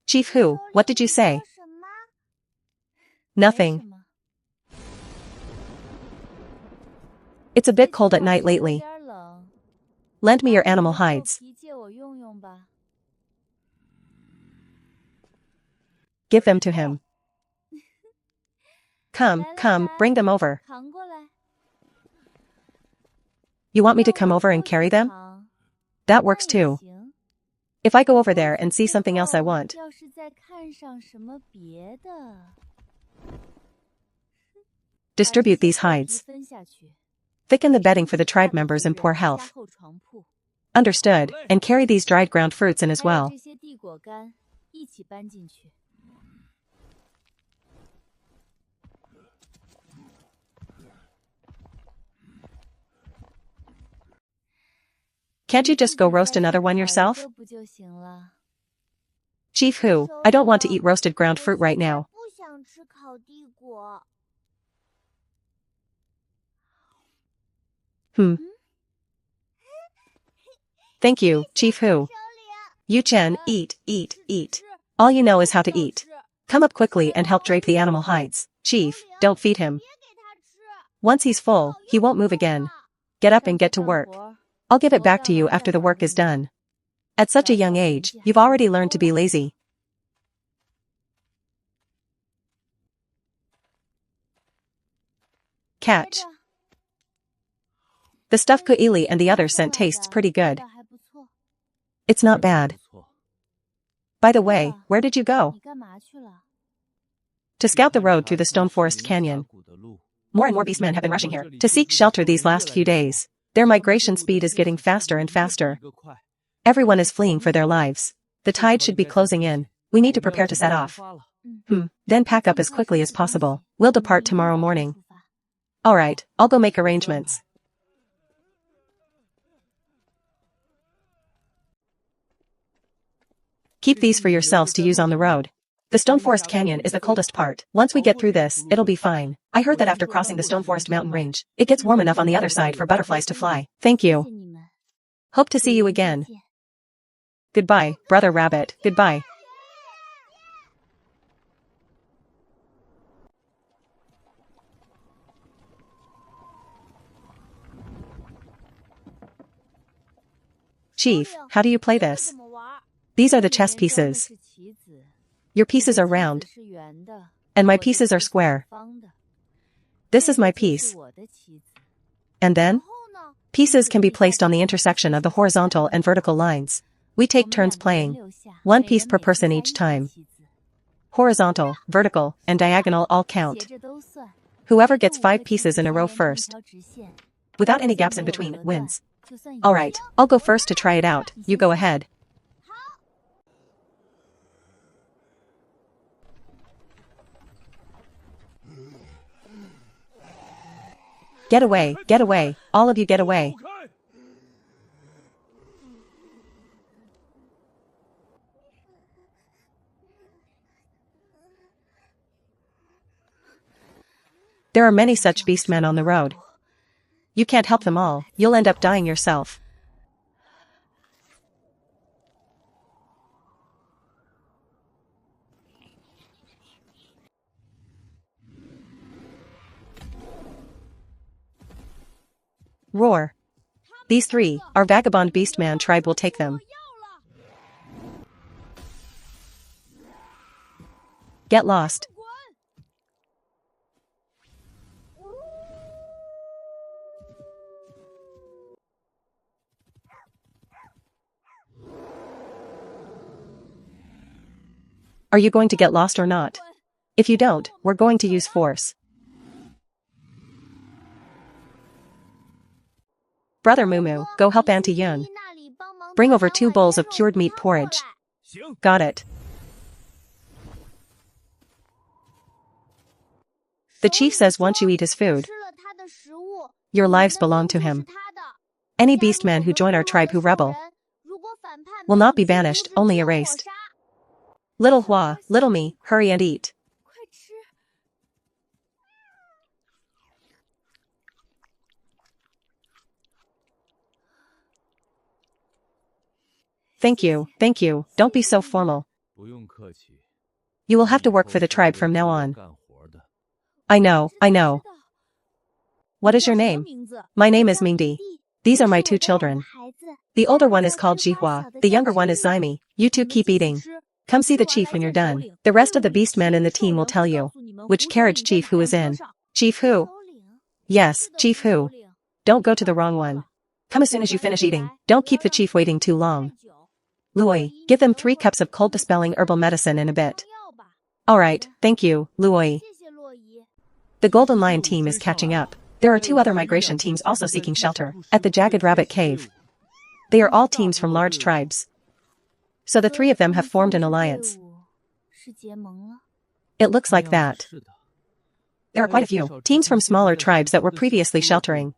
Chief Hu, what did you say? Nothing. It's a bit cold at night lately. Lend me your animal hides. Give them to him. Come, bring them over. You want me to come over and carry them? That works too. If I go over there and see something else I want. Distribute these hides. Thicken the bedding for the tribe members in poor health. Understood, and carry these dried ground fruits in as well. Can't you just go roast another one yourself? Chief Hu, I don't want to eat roasted ground fruit right now. Thank you, Chief Hu. Yu Chen, eat. All you know is how to eat. Come up quickly and help drape the animal hides. Chief, don't feed him. Once he's full, he won't move again. Get up and get to work. I'll give it back to you after the work is done. At such a young age, you've already learned to be lazy. Catch. The stuff Kuili and the others sent tastes pretty good. It's not bad. By the way, where did you go? To scout the road through the Stone Forest Canyon. More and more beastmen have been rushing here to seek shelter these last few days. Their migration speed is getting faster and faster. Everyone is fleeing for their lives. The tide should be closing in. We need to prepare to set off. Then pack up as quickly as possible. We'll depart tomorrow morning. Alright, I'll go make arrangements. Keep these for yourselves to use on the road. The Stone Forest Canyon is the coldest part. Once we get through this, it'll be fine. I heard that after crossing the Stone Forest mountain range, it gets warm enough on the other side for butterflies to fly. Thank you. Hope to see you again. Goodbye, Brother Rabbit, goodbye. Chief, how do you play this? These are the chess pieces. Your pieces are round, and my pieces are square. This is my piece. And then? Pieces can be placed on the intersection of the horizontal and vertical lines. We take turns playing. One piece per person each time. Horizontal, vertical, and diagonal all count. Whoever gets 5 pieces in a row first, without any gaps in between, wins. Alright, I'll go first to try it out, you go ahead. Get away, all of you get away. There are many such beastmen on the road. You can't help them all, you'll end up dying yourself. Roar. These 3, our vagabond beastman tribe will take them. Get lost. Are you going to get lost or not? If you don't, we're going to use force. Brother Mumu, go help Auntie Yun. Bring over 2 bowls of cured meat porridge. Got it. The chief says once you eat his food, your lives belong to him. Any beastman who join our tribe who rebel will not be banished, only erased. Little Hua, little me, hurry and eat. Thank you, don't be so formal. You will have to work for the tribe from now on. I know, I know. What is your name? My name is Mingdi. These are my two children. The older one is called Jihua, the younger one is Zaimi. You two keep eating. Come see the chief when you're done. The rest of the beastmen in the team will tell you which carriage chief who is in. Chief who? Yes, chief who? Don't go to the wrong one. Come as soon as you finish eating. Don't keep the chief waiting too long. Luoi, give them 3 cups of cold-dispelling herbal medicine in a bit. Alright, thank you, Luoi. The Golden Lion team is catching up. There are 2 other migration teams also seeking shelter at the Jagged Rabbit Cave. They are all teams from large tribes. So the 3 of them have formed an alliance. It looks like that. There are quite a few teams from smaller tribes that were previously sheltering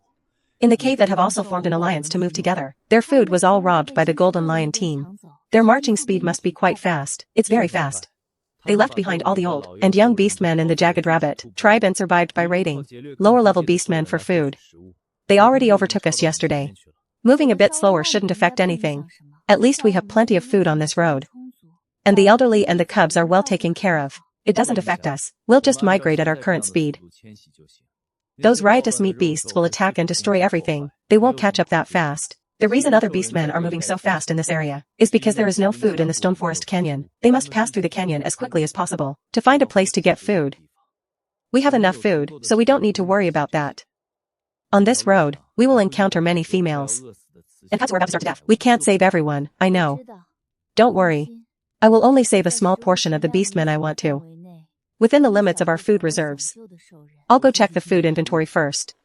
in the cave that have also formed an alliance to move together. Their food was all robbed by the Golden Lion team. Their marching speed must be quite fast. It's very fast. They left behind all the old and young beastmen in the Jagged Rabbit tribe and survived by raiding lower-level beastmen for food. They already overtook us yesterday. Moving a bit slower shouldn't affect anything. At least we have plenty of food on this road. And the elderly and the cubs are well taken care of. It doesn't affect us. We'll just migrate at our current speed. Those riotous meat beasts will attack and destroy everything. They won't catch up that fast. The reason other beastmen are moving so fast in this area is because there is no food in the Stone Forest Canyon. They must pass through the canyon as quickly as possible to find a place to get food. We have enough food, so we don't need to worry about that. On this road, we will encounter many females. And cubs who are about to starve to death. We can't save everyone, I know. Don't worry. I will only save a small portion of the beastmen I want to. Within the limits of our food reserves. I'll go check the food inventory first.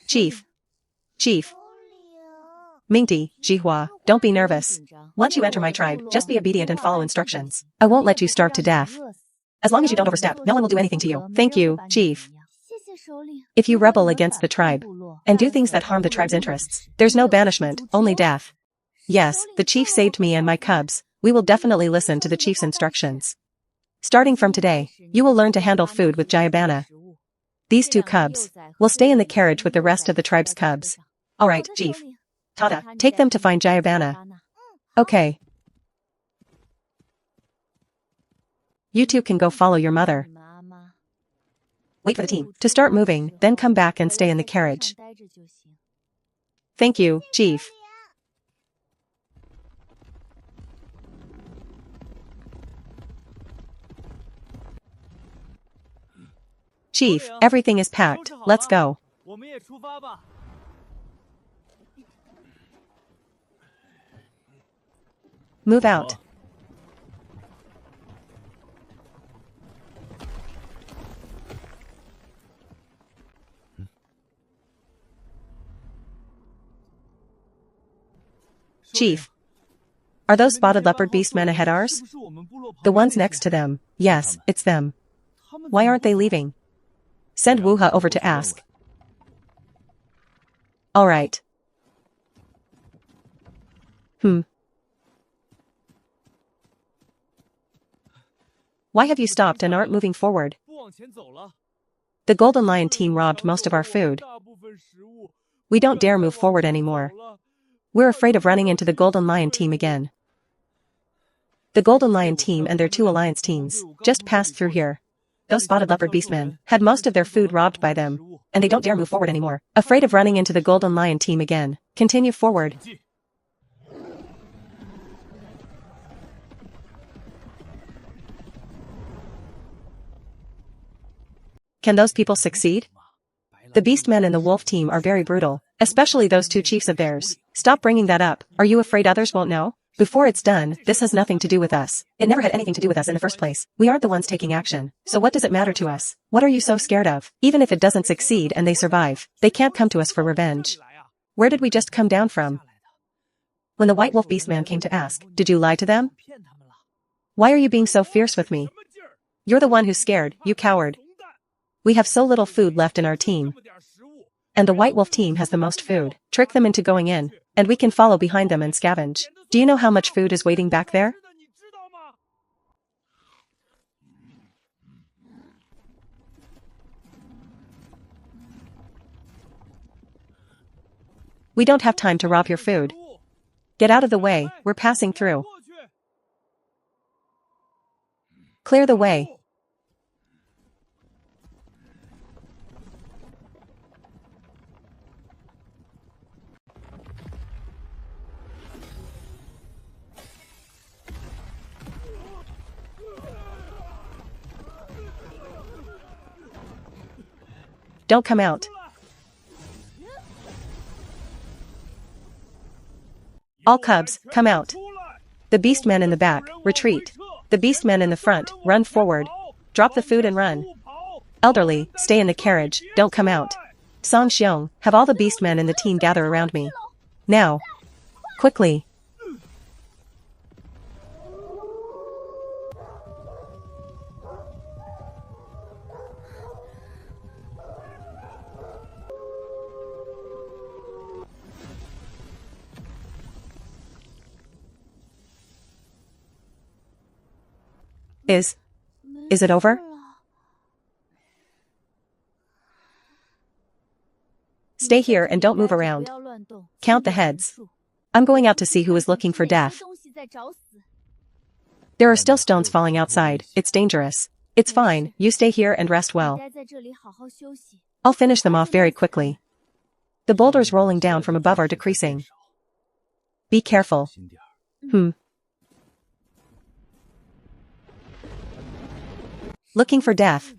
Chief. Mingti, Jihua, don't be nervous. Once you enter my tribe, just be obedient and follow instructions. I won't let you starve to death. As long as you don't overstep, no one will do anything to you. Thank you, Chief. If you rebel against the tribe and do things that harm the tribe's interests, there's no banishment, only death. Yes, the chief saved me and my cubs. We will definitely listen to the chief's instructions. Starting from today, you will learn to handle food with Jayabana. These 2 cubs will stay in the carriage with the rest of the tribe's cubs. Alright, Chief. Tada, take them to find Jayabana. Okay. You 2 can go follow your mother. Wait for the team to start moving, then come back and stay in the carriage. Thank you, Chief. Chief, everything is packed. Let's go. Move out. Chief. Are those spotted leopard beastmen ahead ours? The ones next to them. Yes, it's them. Why aren't they leaving? Send Wuha over to ask. Alright. Why have you stopped and aren't moving forward? The Golden Lion team robbed most of our food. We don't dare move forward anymore. We're afraid of running into the Golden Lion team again. The Golden Lion team and their 2 alliance teams just passed through here. Those spotted leopard beastmen had most of their food robbed by them, and they don't dare move forward anymore. Afraid of running into the Golden Lion team again. Continue forward. Can those people succeed? The beastmen and the wolf team are very brutal, especially those 2 chiefs of theirs. Stop bringing that up. Are you afraid others won't know? Before it's done, this has nothing to do with us. It never had anything to do with us in the first place. We aren't the ones taking action. So what does it matter to us? What are you so scared of? Even if it doesn't succeed and they survive, they can't come to us for revenge. Where did we just come down from? When the White Wolf Beastman came to ask, did you lie to them? Why are you being so fierce with me? You're the one who's scared, you coward. We have so little food left in our team. And the White Wolf team has the most food. Trick them into going in, and we can follow behind them and scavenge. Do you know how much food is waiting back there? We don't have time to rob your food. Get out of the way, we're passing through. Clear the way. Don't come out. All cubs, come out. The beastmen in the back, retreat. The beastmen in the front, run forward. Drop the food and run. Elderly, stay in the carriage, don't come out. Song Xiong, have all the beastmen in the team gather around me. Now. Quickly. Is it over? Stay here and don't move around. Count the heads. I'm going out to see who is looking for death. There are still stones falling outside, it's dangerous. It's fine, you stay here and rest well. I'll finish them off very quickly. The boulders rolling down from above are decreasing. Be careful. Looking for death.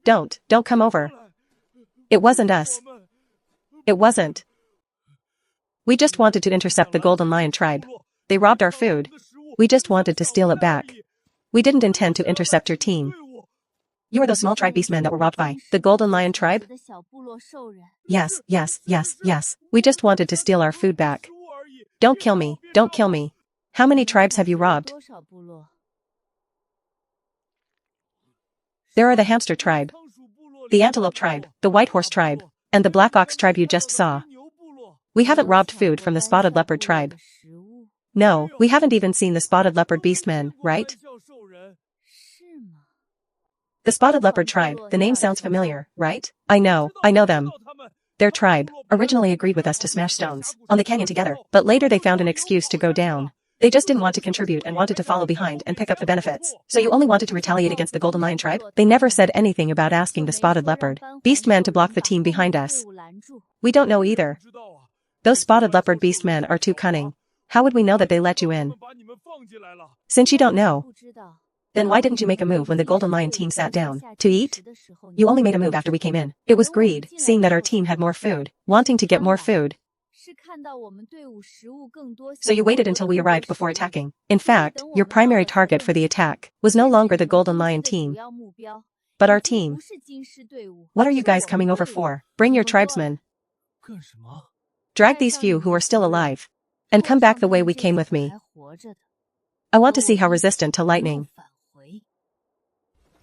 Don't come over. It wasn't us. It wasn't. We just wanted to intercept the Golden Lion tribe. They robbed our food. We just wanted to steal it back. We didn't intend to intercept your team. You are those small tribe beastmen that were robbed by the Golden Lion tribe? Yes. We just wanted to steal our food back. Don't kill me, don't kill me. How many tribes have you robbed? There are the hamster tribe, the antelope tribe, the white horse tribe, and the black ox tribe you just saw. We haven't robbed food from the spotted leopard tribe. No, we haven't even seen the spotted leopard beastmen, right? The spotted leopard tribe, the name sounds familiar, right? I know them. Their tribe originally agreed with us to smash stones on the canyon together, but later they found an excuse to go down. They just didn't want to contribute and wanted to follow behind and pick up the benefits. So you only wanted to retaliate against the Golden Lion tribe? They never said anything about asking the spotted leopard beastmen to block the team behind us. We don't know either. Those spotted leopard beastmen are too cunning. How would we know that they let you in? Since you don't know, then why didn't you make a move when the Golden Lion team sat down to eat? You only made a move after we came in. It was greed, seeing that our team had more food, wanting to get more food. So you waited until we arrived before attacking. In fact, your primary target for the attack was no longer the Golden Lion team, but our team. What are you guys coming over for? Bring your tribesmen. Drag these few who are still alive, and come back the way we came with me. I want to see how resistant to lightning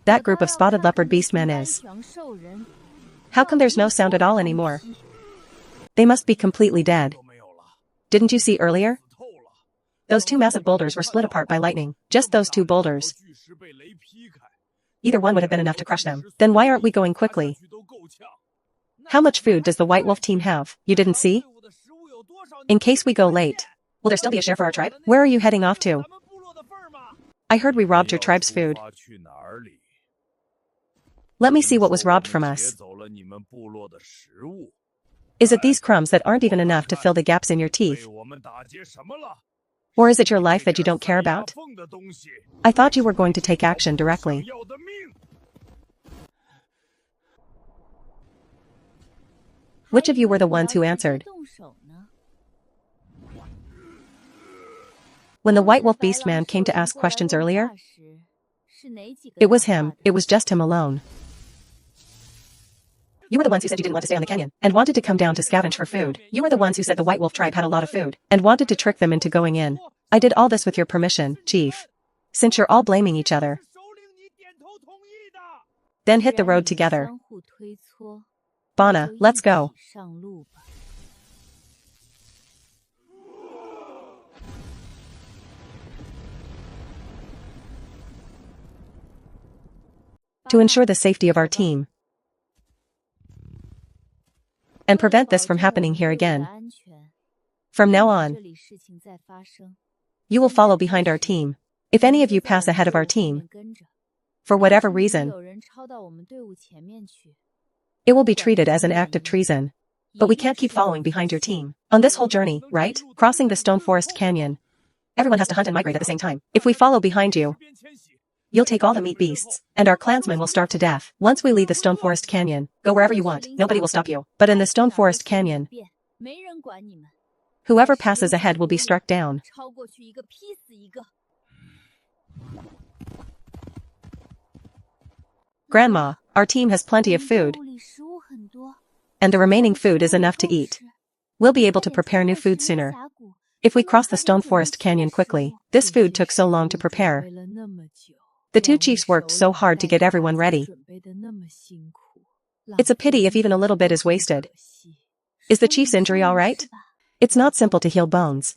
that group of spotted leopard beastmen is. How come there's no sound at all anymore? They must be completely dead. Didn't you see earlier? Those two massive boulders were split apart by lightning. Just those two boulders. Either one would have been enough to crush them. Then why aren't we going quickly? How much food does the White Wolf team have? You didn't see? In case we go late, will there still be a share for our tribe? Where are you heading off to? I heard we robbed your tribe's food. Let me see what was robbed from us. Is it these crumbs that aren't even enough to fill the gaps in your teeth? Or is it your life that you don't care about? I thought you were going to take action directly. Which of you were the ones who answered? When the White Wolf Beastman came to ask questions earlier, it was him, it was just him alone. You were the ones who said you didn't want to stay on the canyon, and wanted to come down to scavenge for food. You were the ones who said the White Wolf tribe had a lot of food, and wanted to trick them into going in. I did all this with your permission, Chief. Since you're all blaming each other, then hit the road together. Bana, let's go. to ensure the safety of our team and prevent this from happening here again. From now on, you will follow behind our team. If any of you pass ahead of our team, for whatever reason, it will be treated as an act of treason. But we can't keep following behind your team. On this whole journey, right? Crossing the Stone Forest Canyon. Everyone has to hunt and migrate at the same time. If we follow behind you, you'll take all the meat beasts, and our clansmen will starve to death. Once we leave the Stone Forest Canyon, go wherever you want. Nobody will stop you. But in the Stone Forest Canyon, whoever passes ahead will be struck down. Grandma, our team has plenty of food, and the remaining food is enough to eat. We'll be able to prepare new food sooner. If we cross the Stone Forest Canyon quickly, this food took so long to prepare. The two chiefs worked so hard to get everyone ready. It's a pity if even a little bit is wasted. Is the chief's injury all right? It's not simple to heal bones.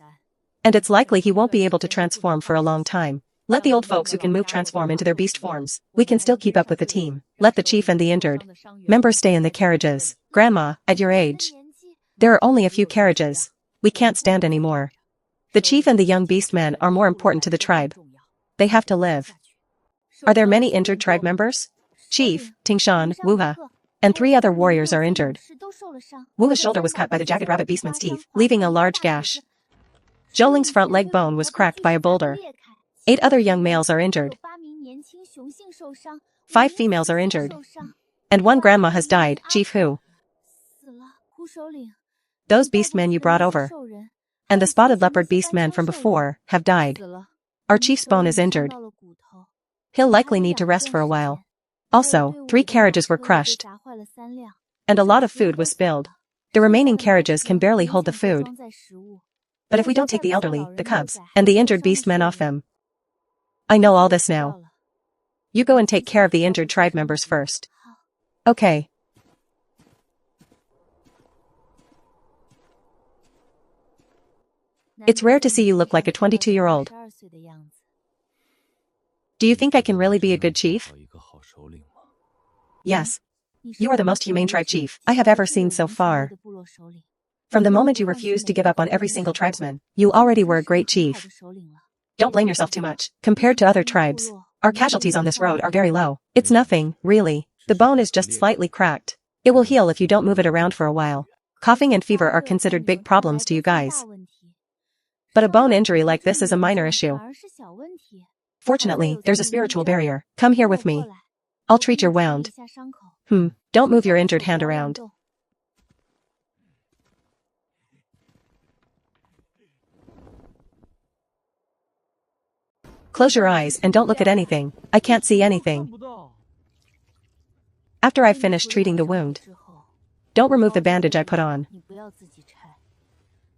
And it's likely he won't be able to transform for a long time. Let the old folks who can move transform into their beast forms. We can still keep up with the team. Let the chief and the injured members stay in the carriages. Grandma, at your age, there are only a few carriages. We can't stand anymore. The chief and the young beastman are more important to the tribe. They have to live. Are there many injured tribe members? Chief, Tingshan, Wuha, and 3 other warriors are injured. Wuha's shoulder was cut by the jagged rabbit beastman's teeth, leaving a large gash. Zhouling's front leg bone was cracked by a boulder. 8 other young males are injured. 5 females are injured. And 1 grandma has died. Chief Hu. Those beastmen you brought over, and the spotted leopard beastman from before, have died. Our chief's bone is injured. He'll likely need to rest for a while. Also, 3 carriages were crushed, and a lot of food was spilled. The remaining carriages can barely hold the food. But if we don't take the elderly, the cubs, and the injured beastmen off them, I know all this now. You go and take care of the injured tribe members first. Okay. It's rare to see you look like a 22-year-old. Do you think I can really be a good chief? Yes. You are the most humane tribe chief I have ever seen so far. From the moment you refused to give up on every single tribesman, you already were a great chief. Don't blame yourself too much. Compared to other tribes, our casualties on this road are very low. It's nothing, really. The bone is just slightly cracked. It will heal if you don't move it around for a while. Coughing and fever are considered big problems to you guys. But a bone injury like this is a minor issue. Fortunately, there's a spiritual barrier. Come here with me. I'll treat your wound. Don't move your injured hand around. Close your eyes and don't look at anything. I can't see anything. After I've finished treating the wound, don't remove the bandage I put on.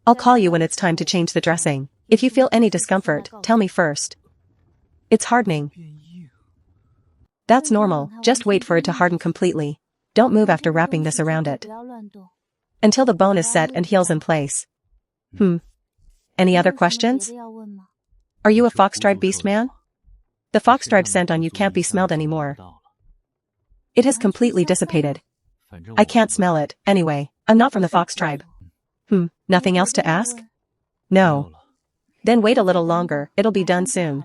I'll call you when it's time to change the dressing. If you feel any discomfort, tell me first. It's hardening. That's normal, just wait for it to harden completely. Don't move after wrapping this around it, until the bone is set and heals in place. Any other questions? Are you a fox tribe beastman? The fox tribe scent on you can't be smelled anymore. It has completely dissipated. I can't smell it, anyway. I'm not from the fox tribe. Nothing else to ask? No. Then wait a little longer, it'll be done soon.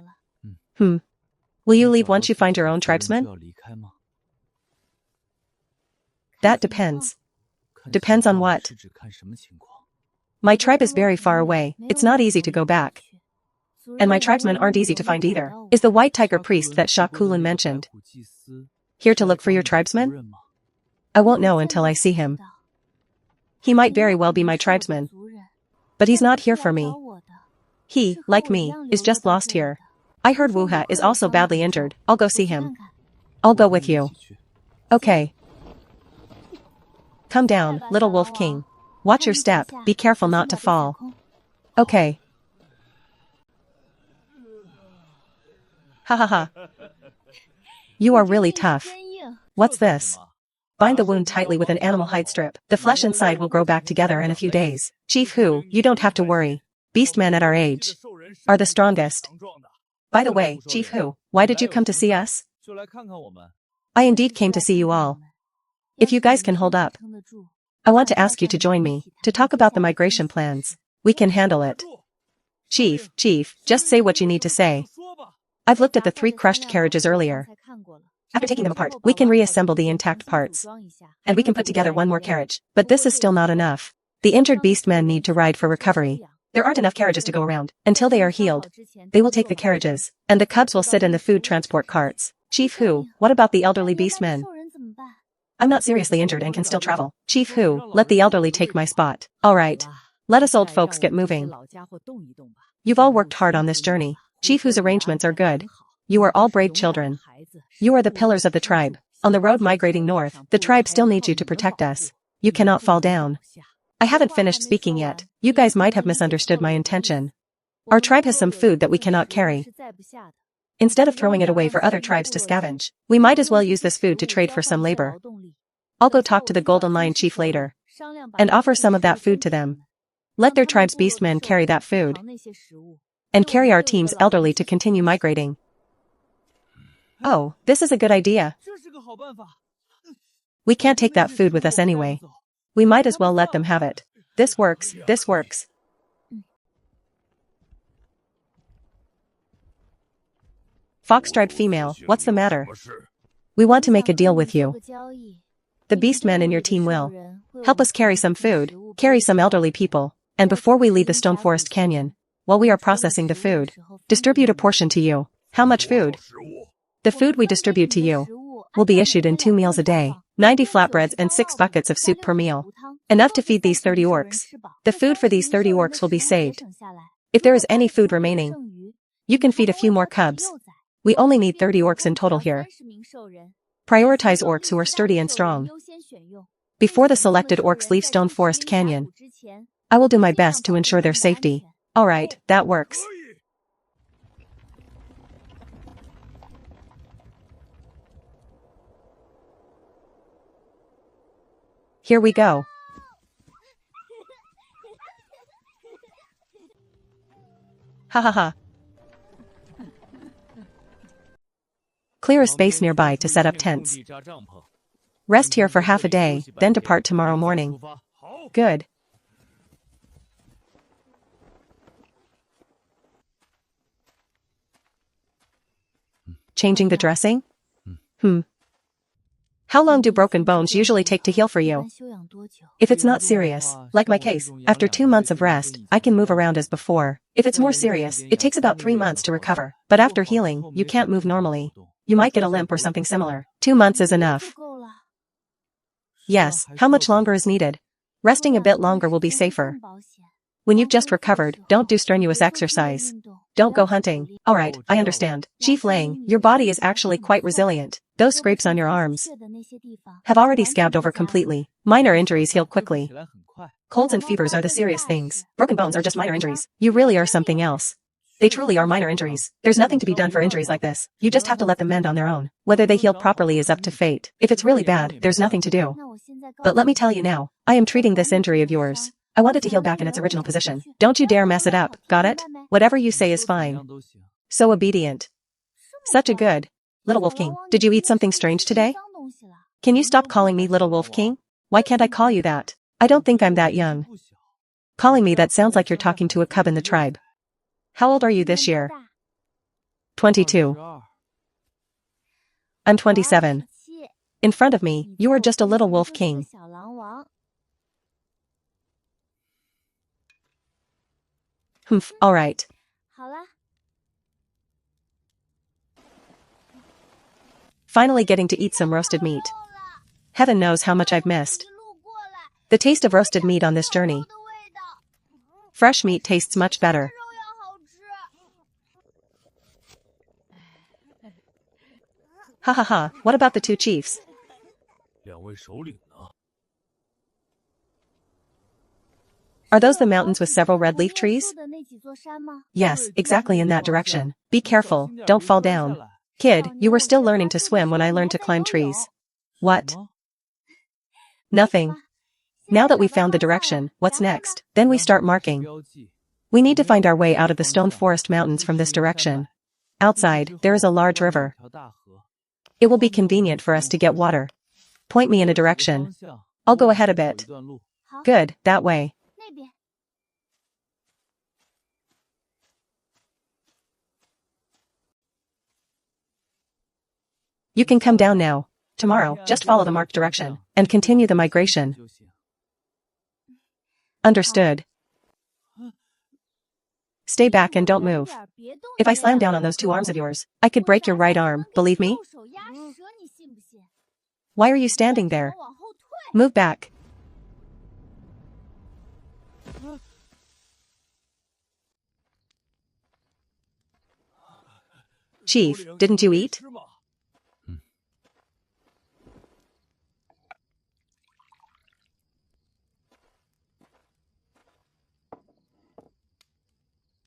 Will you leave once you find your own tribesman? That depends. Depends on what? My tribe is very far away, it's not easy to go back. And my tribesmen aren't easy to find either. Is the white tiger priest that Sha Kulin mentioned here to look for your tribesmen? I won't know until I see him. He might very well be my tribesman. But he's not here for me. He, like me, is just lost here. I heard Wuha is also badly injured. I'll go see him. I'll go with you. Okay. Come down, little wolf king. Watch your step, be careful not to fall. Okay. Ha ha ha. You are really tough. What's this? Bind the wound tightly with an animal hide strip. The flesh inside will grow back together in a few days. Chief Hu, you don't have to worry. Beastmen at our age are the strongest. By the way, Chief Hu, why did you come to see us? I indeed came to see you all. If you guys can hold up, I want to ask you to join me, to talk about the migration plans. We can handle it. Chief, just say what you need to say. I've looked at the 3 crushed carriages earlier. After taking them apart, we can reassemble the intact parts. And we can put together one more carriage, but this is still not enough. The injured beastmen need to ride for recovery. There aren't enough carriages to go around. Until they are healed, they will take the carriages, and the cubs will sit in the food transport carts. Chief Hu, what about the elderly beastmen? I'm not seriously injured and can still travel. Chief Hu, let the elderly take my spot. Alright. Let us old folks get moving. You've all worked hard on this journey. Chief Hu's arrangements are good. You are all brave children. You are the pillars of the tribe. On the road migrating north, the tribe still needs you to protect us. You cannot fall down. I haven't finished speaking yet. You guys might have misunderstood my intention. Our tribe has some food that we cannot carry. Instead of throwing it away for other tribes to scavenge, we might as well use this food to trade for some labor. I'll go talk to the Golden Lion Chief later and offer some of that food to them. Let their tribe's beastmen carry that food and carry our team's elderly to continue migrating. Oh, this is a good idea. We can't take that food with us anyway. We might as well let them have it. This works. Fox-striped female, what's the matter? We want to make a deal with you. The beastmen in your team will help us carry some food, carry some elderly people, and before we leave the Stone Forest Canyon, while we are processing the food, distribute a portion to you. How much food? The food we distribute to you will be issued in 2 meals a day, 90 flatbreads and 6 buckets of soup per meal. Enough to feed these 30 orcs. The food for these 30 orcs will be saved. If there is any food remaining, you can feed a few more cubs. We only need 30 orcs in total here. Prioritize orcs who are sturdy and strong. Before the selected orcs leave Stone Forest Canyon, I will do my best to ensure their safety. Alright, that works. Here we go. Ha ha ha. Clear a space nearby to set up tents. Rest here for half a day, then depart tomorrow morning. Good. Changing the dressing? How long do broken bones usually take to heal for you? If it's not serious, like my case, after 2 months of rest, I can move around as before. If it's more serious, it takes about 3 months to recover. But after healing, you can't move normally. You might get a limp or something similar. 2 months is enough. Yes, how much longer is needed? Resting a bit longer will be safer. When you've just recovered, don't do strenuous exercise. Don't go hunting. Alright, I understand. Chief Lang, your body is actually quite resilient. Those scrapes on your arms have already scabbed over completely. Minor injuries heal quickly. Colds and fevers are the serious things. Broken bones are just minor injuries. You really are something else. They truly are minor injuries. There's nothing to be done for injuries like this. You just have to let them mend on their own. Whether they heal properly is up to fate. If it's really bad, there's nothing to do. But let me tell you now, I am treating this injury of yours. I want it to heal back in its original position. Don't you dare mess it up, got it? Whatever you say is fine. So obedient. Such a good. Little Wolf King, did you eat something strange today? Can you stop calling me Little Wolf King? Why can't I call you that? I don't think I'm that young. Calling me that sounds like you're talking to a cub in the tribe. How old are you this year? 22. I'm 27. In front of me, you are just a little Wolf King. Alright. Finally getting to eat some roasted meat. Heaven knows how much I've missed the taste of roasted meat on this journey. Fresh meat tastes much better. Ha ha ha, what about the 2 chiefs? Are those the mountains with several red leaf trees? Yes, exactly in that direction. Be careful, don't fall down. Kid, you were still learning to swim when I learned to climb trees. What? Nothing. Now that we've found the direction, what's next? Then we start marking. We need to find our way out of the Stone Forest Mountains from this direction. Outside, there is a large river. It will be convenient for us to get water. Point me in a direction. I'll go ahead a bit. Good, that way. You can come down now. Tomorrow, just follow the marked direction and continue the migration. Understood. Stay back and don't move. If I slam down on those two arms of yours, I could break your right arm, believe me? Why are you standing there? Move back. Chief, didn't you eat?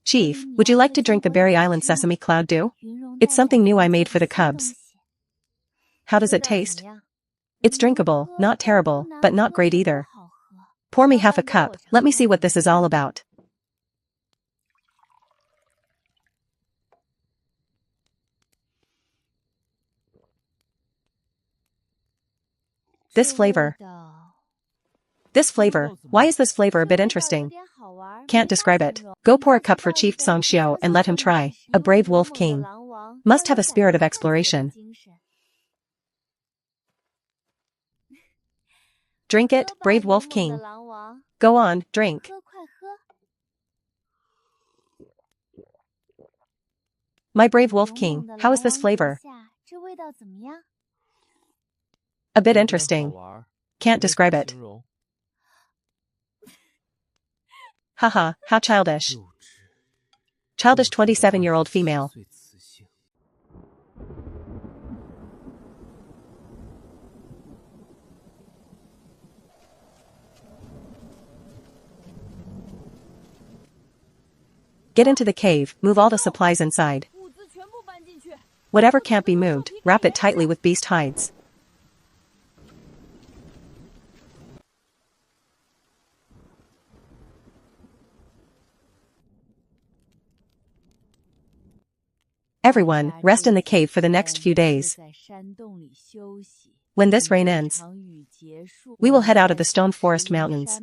Chief, would you like to drink the Berry Island Sesame Cloud Dew? It's something new I made for the cubs. How does it taste? It's drinkable, not terrible, but not great either. Pour me half a cup, let me see what this is all about. This flavor. Why is this flavor a bit interesting? Can't describe it. Go pour a cup for Chief Song Xiao and let him try. A brave wolf king. Must have a spirit of exploration. Drink it, brave wolf king. Go on, drink. My brave wolf king, how is this flavor? A bit interesting. Can't describe it. Haha, how childish. Childish 27-year-old female. Get into the cave, move all the supplies inside. Whatever can't be moved, wrap it tightly with beast hides. Everyone, rest in the cave for the next few days. When this rain ends, we will head out of the Stone Forest Mountains.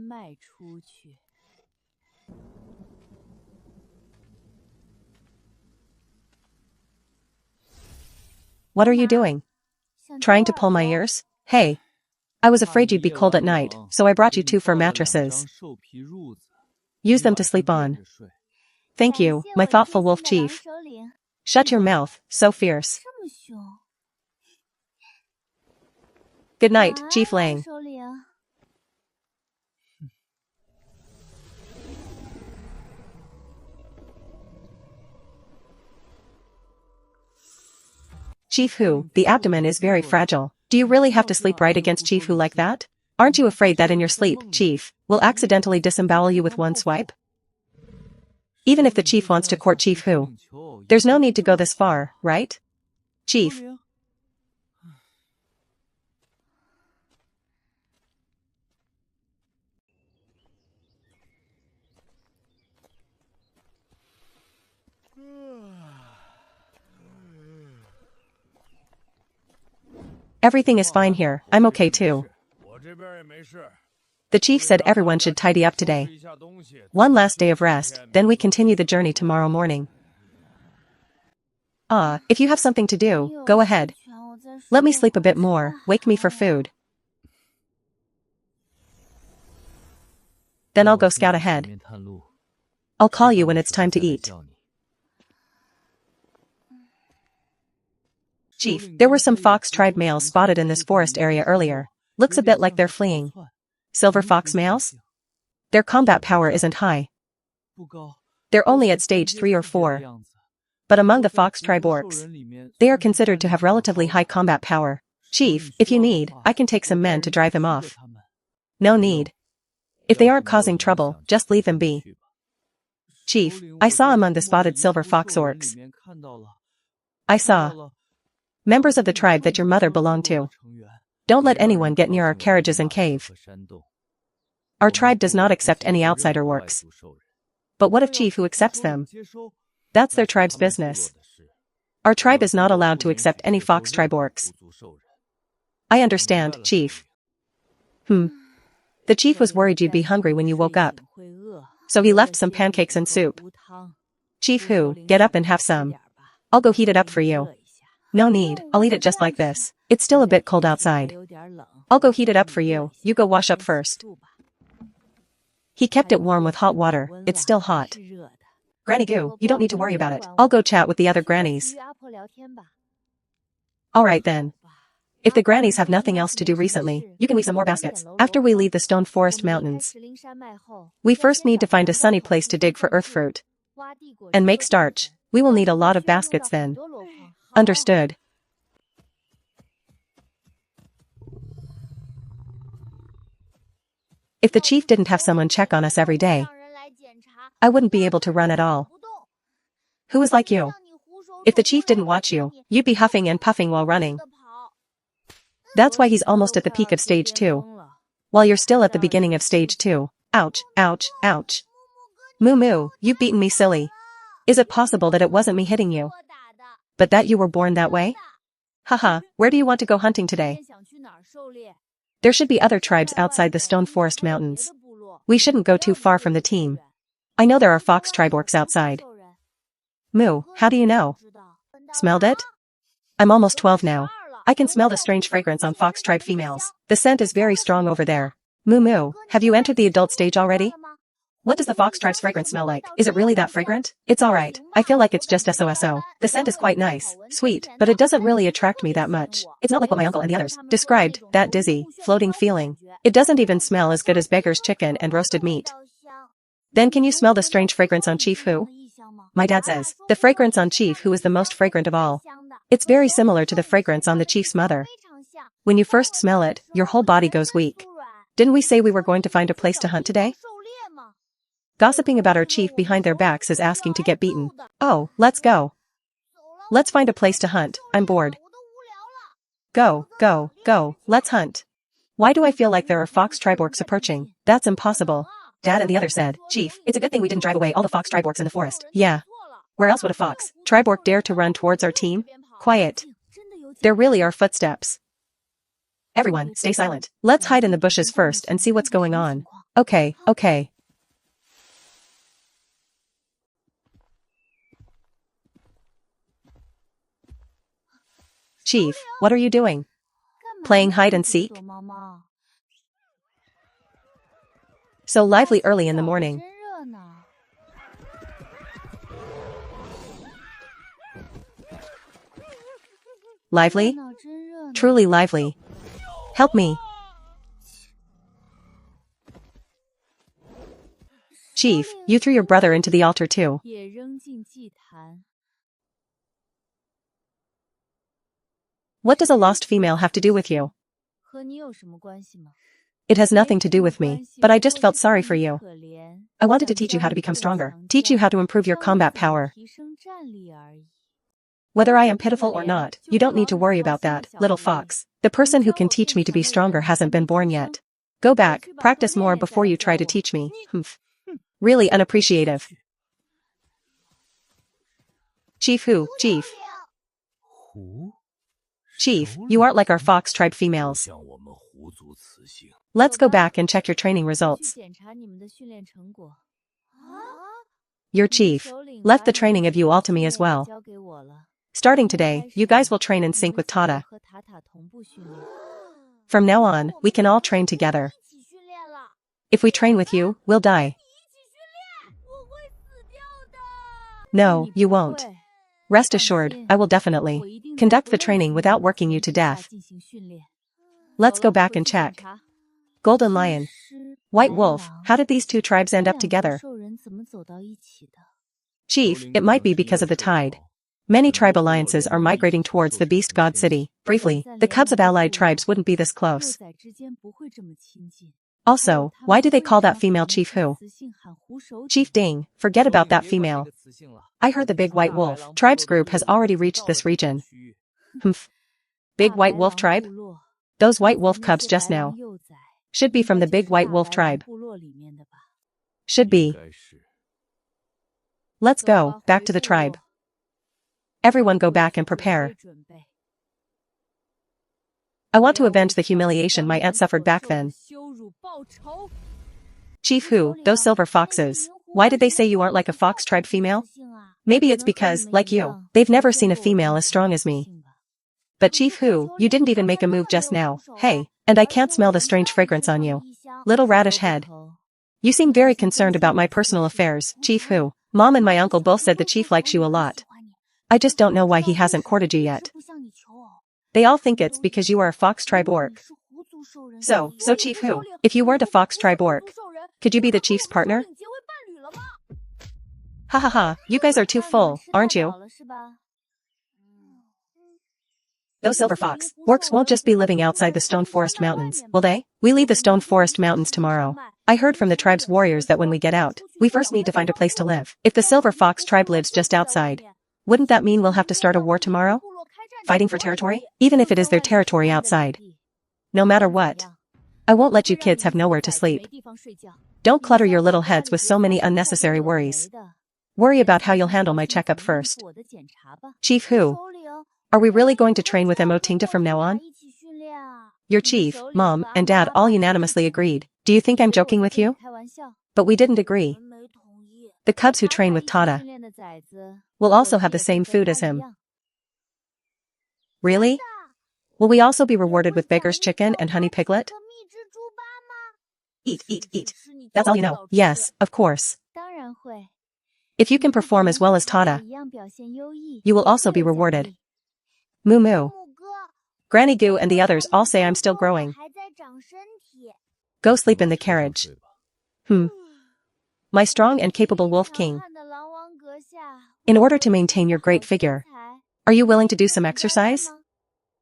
What are you doing? Trying to pull my ears? Hey. I was afraid you'd be cold at night, so I brought you 2 fur mattresses. Use them to sleep on. Thank you, my thoughtful wolf chief. Shut your mouth, so fierce. Good night, Chief Lang. Chief Hu, the abdomen is very fragile. Do you really have to sleep right against Chief Hu like that? Aren't you afraid that in your sleep, Chief will accidentally disembowel you with one swipe? Even if the chief wants to court Chief Hu, there's no need to go this far, right? Chief. Everything is fine here, I'm okay too. The chief said everyone should tidy up today. One last day of rest, then we continue the journey tomorrow morning. If you have something to do, go ahead. Let me sleep a bit more, wake me for food. Then I'll go scout ahead. I'll call you when it's time to eat. Chief, there were some fox tribe males spotted in this forest area earlier. Looks a bit like they're fleeing. Silver fox males? Their combat power isn't high. They're only at stage 3 or 4. But among the fox tribe orcs, they are considered to have relatively high combat power. Chief, if you need, I can take some men to drive him off. No need. If they aren't causing trouble, just leave them be. Chief, I saw among the spotted silver fox orcs. I saw members of the tribe that your mother belonged to. Don't let anyone get near our carriages and cave. Our tribe does not accept any outsider orcs. But what if Chief Hu accepts them? That's their tribe's business. Our tribe is not allowed to accept any fox tribe orcs. I understand, Chief. The chief was worried you'd be hungry when you woke up. So he left some pancakes and soup. Chief Hu, get up and have some. I'll go heat it up for you. No need, I'll eat it just like this. It's still a bit cold outside. I'll go heat it up for you, you go wash up first. He kept it warm with hot water, it's still hot. Granny Goo, you don't need to worry about it. I'll go chat with the other grannies. Alright then. If the grannies have nothing else to do recently, you can weave some more baskets. After we leave the stone forest mountains, we first need to find a sunny place to dig for earth fruit. And make starch. We will need a lot of baskets then. Understood. If the chief didn't have someone check on us every day, I wouldn't be able to run at all. Who is like you? If the chief didn't watch you, you'd be huffing and puffing while running. That's why he's almost at the peak of stage 2. While you're still at the beginning of stage 2. Ouch, ouch, ouch. Moo moo, you've beaten me silly. Is it possible that it wasn't me hitting you? But that you were born that way? Haha, where do you want to go hunting today? There should be other tribes outside the stone forest mountains. We shouldn't go too far from the team. I know there are fox tribe orcs outside. Moo, how do you know? Smelled it? I'm almost 12 now. I can smell the strange fragrance on fox tribe females. The scent is very strong over there. Moo moo, have you entered the adult stage already? What does the fox tribe's fragrance smell like? Is it really that fragrant? It's alright. I feel like it's just SOSO. The scent is quite nice, sweet, but it doesn't really attract me that much. It's not like what my uncle and the others described, that dizzy, floating feeling. It doesn't even smell as good as beggar's chicken and roasted meat. Then can you smell the strange fragrance on Chief Hu? My dad says, the fragrance on Chief Hu is the most fragrant of all. It's very similar to the fragrance on the chief's mother. When you first smell it, your whole body goes weak. Didn't we say we were going to find a place to hunt today? Gossiping about our chief behind their backs is asking to get beaten. Oh, let's go. Let's find a place to hunt, I'm bored. Go, go, go, let's hunt. Why do I feel like there are fox tribe orcs approaching? That's impossible. Dad and the others said, Chief, it's a good thing we didn't drive away all the fox tribe orcs in the forest. Yeah. Where else would a fox tribe orc dare to run towards our team? Quiet. There really are footsteps. Everyone, stay silent. Let's hide in the bushes first and see what's going on. Okay, okay. Chief, what are you doing? Playing hide and seek? So lively early in the morning. Lively? Truly lively. Help me. Chief, you threw your brother into the altar too. What does a lost female have to do with you? It has nothing to do with me, but I just felt sorry for you. I wanted to teach you how to become stronger, teach you how to improve your combat power. Whether I am pitiful or not, you don't need to worry about that, little fox. The person who can teach me to be stronger hasn't been born yet. Go back, practice more before you try to teach me. Really unappreciative. Chief Hu, Chief. Chief, you aren't like our fox tribe females. Let's go back and check your training results. Your chief left the training of you all to me as well. Starting today, you guys will train in sync with Tata. From now on, we can all train together. If we train with you, we'll die. No, you won't. Rest assured, I will definitely conduct the training without working you to death. Let's go back and check. Golden Lion, White Wolf, how did these two tribes end up together? Chief, it might be because of the tide. Many tribe alliances are migrating towards the Beast God City. Briefly, the cubs of allied tribes wouldn't be this close. Also, why do they call that female Chief Hu? Chief Ding, forget about that female. I heard the Big White Wolf tribes group has already reached this region. Big White Wolf tribe? Those white wolf cubs just now should be from the Big White Wolf tribe. Should be. Let's go, back to the tribe. Everyone go back and prepare. I want to avenge the humiliation my aunt suffered back then. Chief Hu, those silver foxes. Why did they say you aren't like a fox tribe female? Maybe it's because, like you, they've never seen a female as strong as me. But Chief Hu, you didn't even make a move just now, hey, and I can't smell the strange fragrance on you. Little radish head. You seem very concerned about my personal affairs, Chief Hu. Mom and my uncle both said the chief likes you a lot. I just don't know why he hasn't courted you yet. They all think it's because you are a fox tribe orc. So Chief Hu, if you weren't a fox tribe orc, could you be the chief's partner? Ha ha ha, you guys are too full, aren't you? Those silver fox orcs won't just be living outside the Stone Forest Mountains, will they? We leave the Stone Forest Mountains tomorrow. I heard from the tribe's warriors that when we get out, we first need to find a place to live. If the silver fox tribe lives just outside, wouldn't that mean we'll have to start a war tomorrow? Fighting for territory? Even if it is their territory outside. No matter what. I won't let you kids have nowhere to sleep. Don't clutter your little heads with so many unnecessary worries. Worry about how you'll handle my checkup first. Chief Hu. Are we really going to train with Motingda from now on? Your chief, mom, and dad all unanimously agreed. Do you think I'm joking with you? But we didn't agree. The cubs who train with Tada will also have the same food as him. Really? Will we also be rewarded with beggar's chicken and honey piglet? Eat, eat, eat. That's all you know. Yes, of course. If you can perform as well as Tada, you will also be rewarded. Moo moo. Granny Goo and the others all say I'm still growing. Go sleep in the carriage. My strong and capable Wolf King. In order to maintain your great figure, are you willing to do some exercise?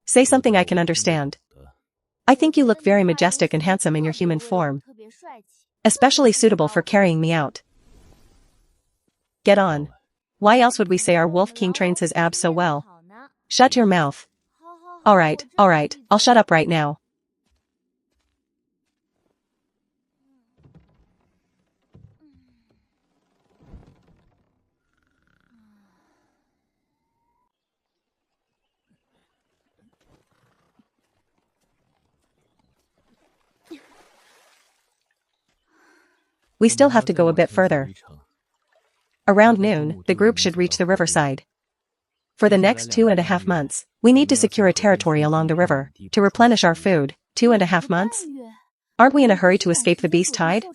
Say something I can understand. I think you look very majestic and handsome in your human form. Especially suitable for carrying me out. Get on. Why else would we say our Wolf King trains his abs so well? Shut your mouth. Alright, I'll shut up right now. We still have to go a bit further. Around noon, the group should reach the riverside. For the next 2.5 months, we need to secure a territory along the river to replenish our food. 2.5 months? Aren't we in a hurry to escape the beast tide?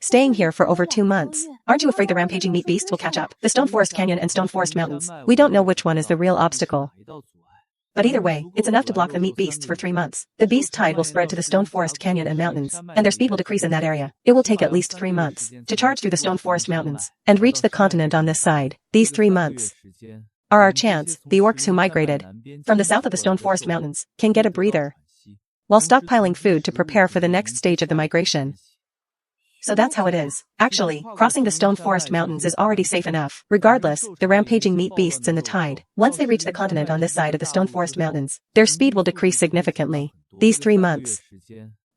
Staying here for over 2 months. Aren't you afraid the rampaging meat beasts will catch up? The Stone Forest Canyon and Stone Forest Mountains. We don't know which one is the real obstacle. But either way, it's enough to block the meat beasts for 3 months. The beast tide will spread to the Stone Forest Canyon and mountains, and their speed will decrease in that area. It will take at least 3 months to charge through the Stone Forest Mountains and reach the continent on this side. These 3 months are our chance. The orcs who migrated from the south of the Stone Forest Mountains can get a breather while stockpiling food to prepare for the next stage of the migration. So that's how it is. Actually, crossing the Stone Forest Mountains is already safe enough. Regardless, the rampaging meat beasts in the tide, once they reach the continent on this side of the Stone Forest Mountains, their speed will decrease significantly. These 3 months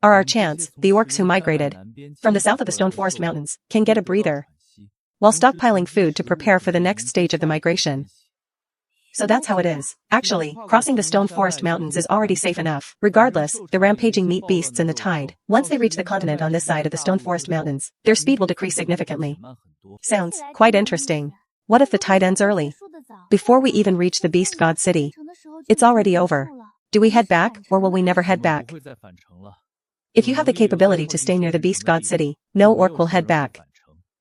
are our chance. The orcs who migrated from the south of the Stone Forest Mountains can get a breather while stockpiling food to prepare for the next stage of the migration. So that's how it is. Actually, crossing the Stone Forest Mountains is already safe enough. Regardless, the rampaging meat beasts in the tide, once they reach the continent on this side of the Stone Forest Mountains, their speed will decrease significantly. Sounds quite interesting. What if the tide ends early? Before we even reach the Beast God City? It's already over. Do we head back, or will we never head back? If you have the capability to stay near the Beast God City, no orc will head back.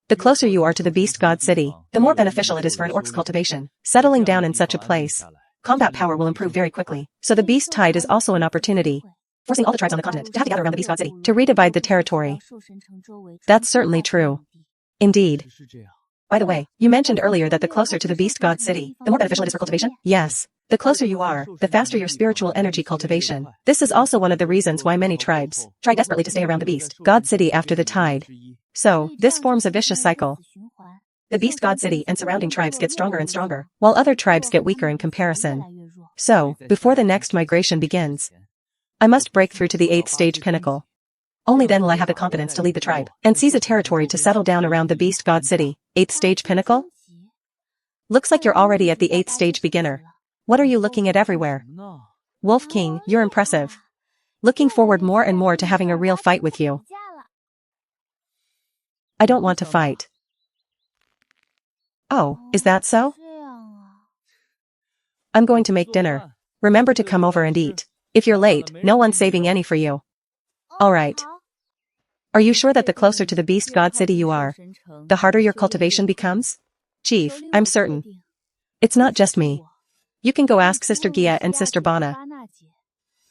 The closer you are to the Beast God City, the more beneficial it is for an orc's cultivation. Settling down in such a place, combat power will improve very quickly. So the Beast Tide is also an opportunity, forcing all the tribes on the continent to have to gather around the Beast God City to redivide the territory. That's certainly true. Indeed. By the way, you mentioned earlier that the closer to the Beast God City, the more beneficial it is for cultivation? Yes. The closer you are, the faster your spiritual energy cultivation. This is also one of the reasons why many tribes try desperately to stay around the Beast God City after the tide. So, this forms a vicious cycle. The Beast God City and surrounding tribes get stronger and stronger, while other tribes get weaker in comparison. So, before the next migration begins, I must break through to the 8th stage pinnacle. Only then will I have the confidence to lead the tribe and seize a territory to settle down around the Beast God City. 8th stage pinnacle? Looks like you're already at the 8th stage beginner. What are you looking at everywhere? Wolf King, you're impressive. Looking forward more and more to having a real fight with you. I don't want to fight. Oh, is that so? I'm going to make dinner. Remember to come over and eat. If you're late, no one's saving any for you. Alright. Are you sure that the closer to the beast god city you are, the harder your cultivation becomes? Chief, I'm certain. It's not just me. You can go ask Sister Gia and Sister Bana.